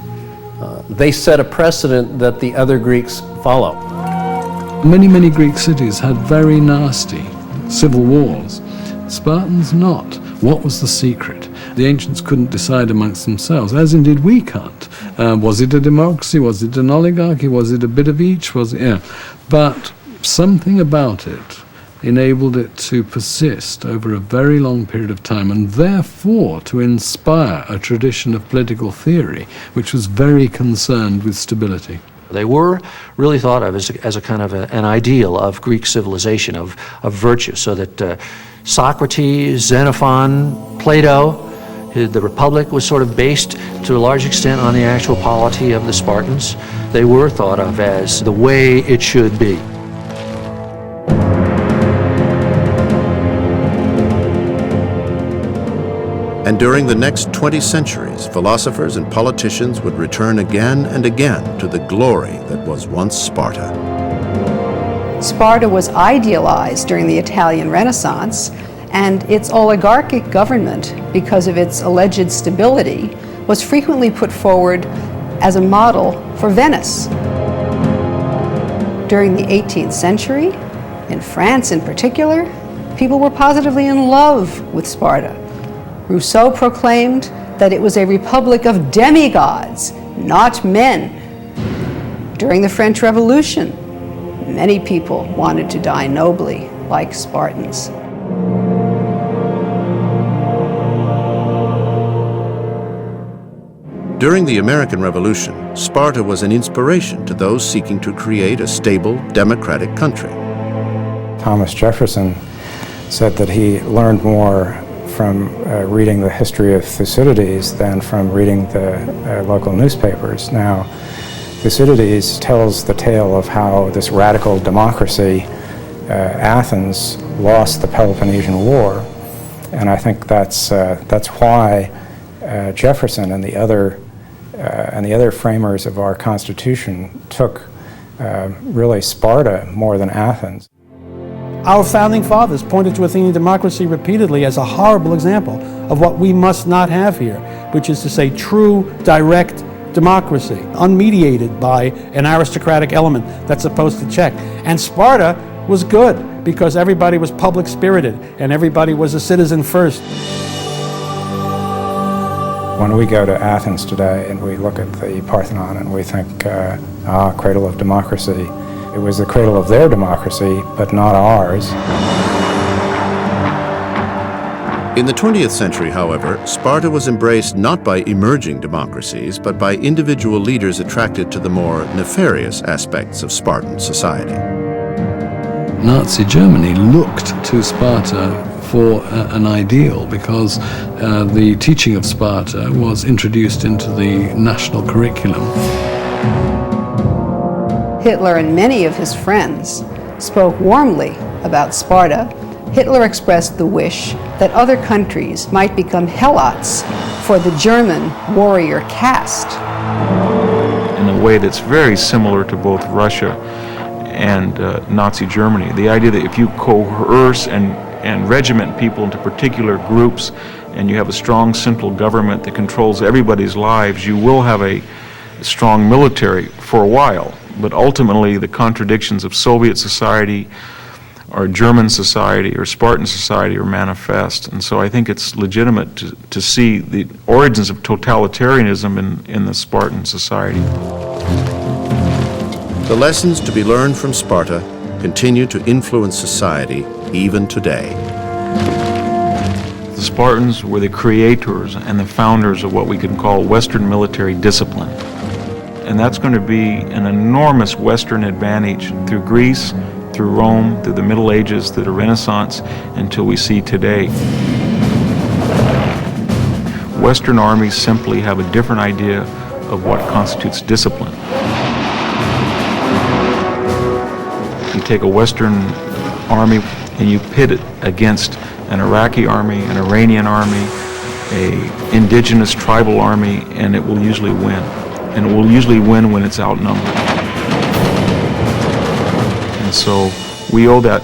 They set a precedent that the other Greeks follow. Many Greek cities had very nasty civil wars. Spartans not. What was the secret? The ancients couldn't decide amongst themselves, as indeed we can't. Was it a democracy? Was it an oligarchy? Was it a bit of each? But something about it enabled it to persist over a very long period of time, and therefore to inspire a tradition of political theory which was very concerned with stability. They were really thought of as a kind of an ideal of Greek civilization, of virtue, so that Socrates, Xenophon, Plato, the Republic was sort of based to a large extent on the actual polity of the Spartans. They were thought of as the way it should be. And during the next 20 centuries, philosophers and politicians would return again and again to the glory that was once Sparta. Sparta was idealized during the Italian Renaissance, and its oligarchic government, because of its alleged stability, was frequently put forward as a model for Venice. During the 18th century, in France in particular, people were positively in love with Sparta. Rousseau proclaimed that it was a republic of demigods, not men. During the French Revolution, many people wanted to die nobly, like Spartans. During the American Revolution, Sparta was an inspiration to those seeking to create a stable, democratic country. Thomas Jefferson said that he learned more from reading the history of Thucydides than from reading the local newspapers. Now, Thucydides tells the tale of how this radical democracy, Athens, lost the Peloponnesian War, and I think that's why Jefferson and the other framers of our Constitution took really Sparta more than Athens. Our founding fathers pointed to Athenian democracy repeatedly as a horrible example of what we must not have here, which is to say true, direct democracy, unmediated by an aristocratic element that's supposed to check. And Sparta was good because everybody was public-spirited and everybody was a citizen first. When we go to Athens today and we look at the Parthenon and we think, cradle of democracy, it was the cradle of their democracy, but not ours. In the 20th century, however, Sparta was embraced not by emerging democracies, but by individual leaders attracted to the more nefarious aspects of Spartan society. Nazi Germany looked to Sparta for an ideal because the teaching of Sparta was introduced into the national curriculum. Hitler and many of his friends spoke warmly about Sparta. Hitler expressed the wish that other countries might become helots for the German warrior caste. In a way that's very similar to both Russia and Nazi Germany. The idea that if you coerce and regiment people into particular groups and you have a strong central government that controls everybody's lives, you will have a strong military for a while. But ultimately, the contradictions of Soviet society or German society or Spartan society are manifest. And so I think it's legitimate to see the origins of totalitarianism in the Spartan society. The lessons to be learned from Sparta continue to influence society even today. The Spartans were the creators and the founders of what we can call Western military discipline. And that's going to be an enormous Western advantage through Greece, through Rome, through the Middle Ages, through the Renaissance, until we see today. Western armies simply have a different idea of what constitutes discipline. You take a Western army and you pit it against an Iraqi army, an Iranian army, an indigenous tribal army, and it will usually win. And it will usually win when it's outnumbered. And so we owe that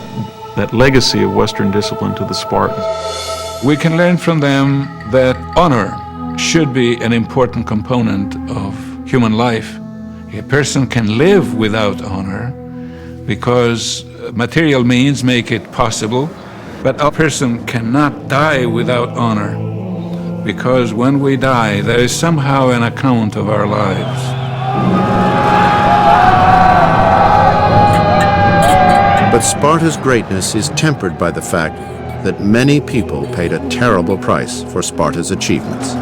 legacy of Western discipline to the Spartans. We can learn from them that honor should be an important component of human life. A person can live without honor because material means make it possible, but a person cannot die without honor, because when we die, there is somehow an account of our lives. But Sparta's greatness is tempered by the fact that many people paid a terrible price for Sparta's achievements.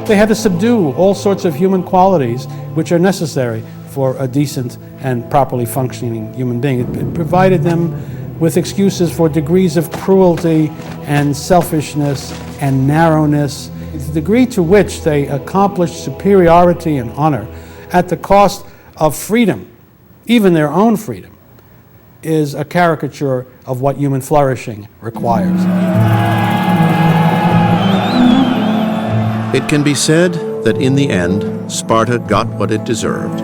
They had to subdue all sorts of human qualities which are necessary for a decent and properly functioning human being. It provided them with excuses for degrees of cruelty and selfishness and narrowness. The degree to which they accomplished superiority and honor at the cost of freedom, even their own freedom, is a caricature of what human flourishing requires. It can be said that in the end, Sparta got what it deserved.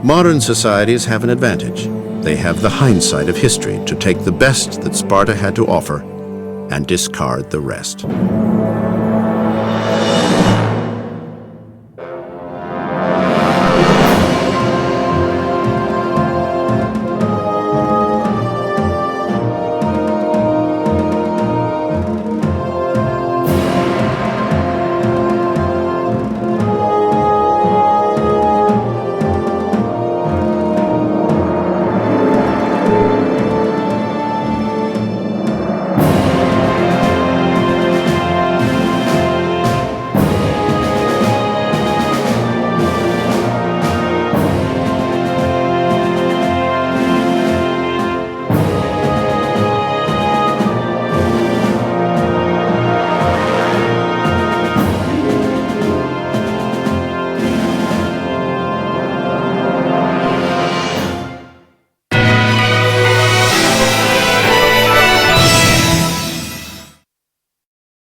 Modern societies have an advantage. They have the hindsight of history to take the best that Sparta had to offer and discard the rest.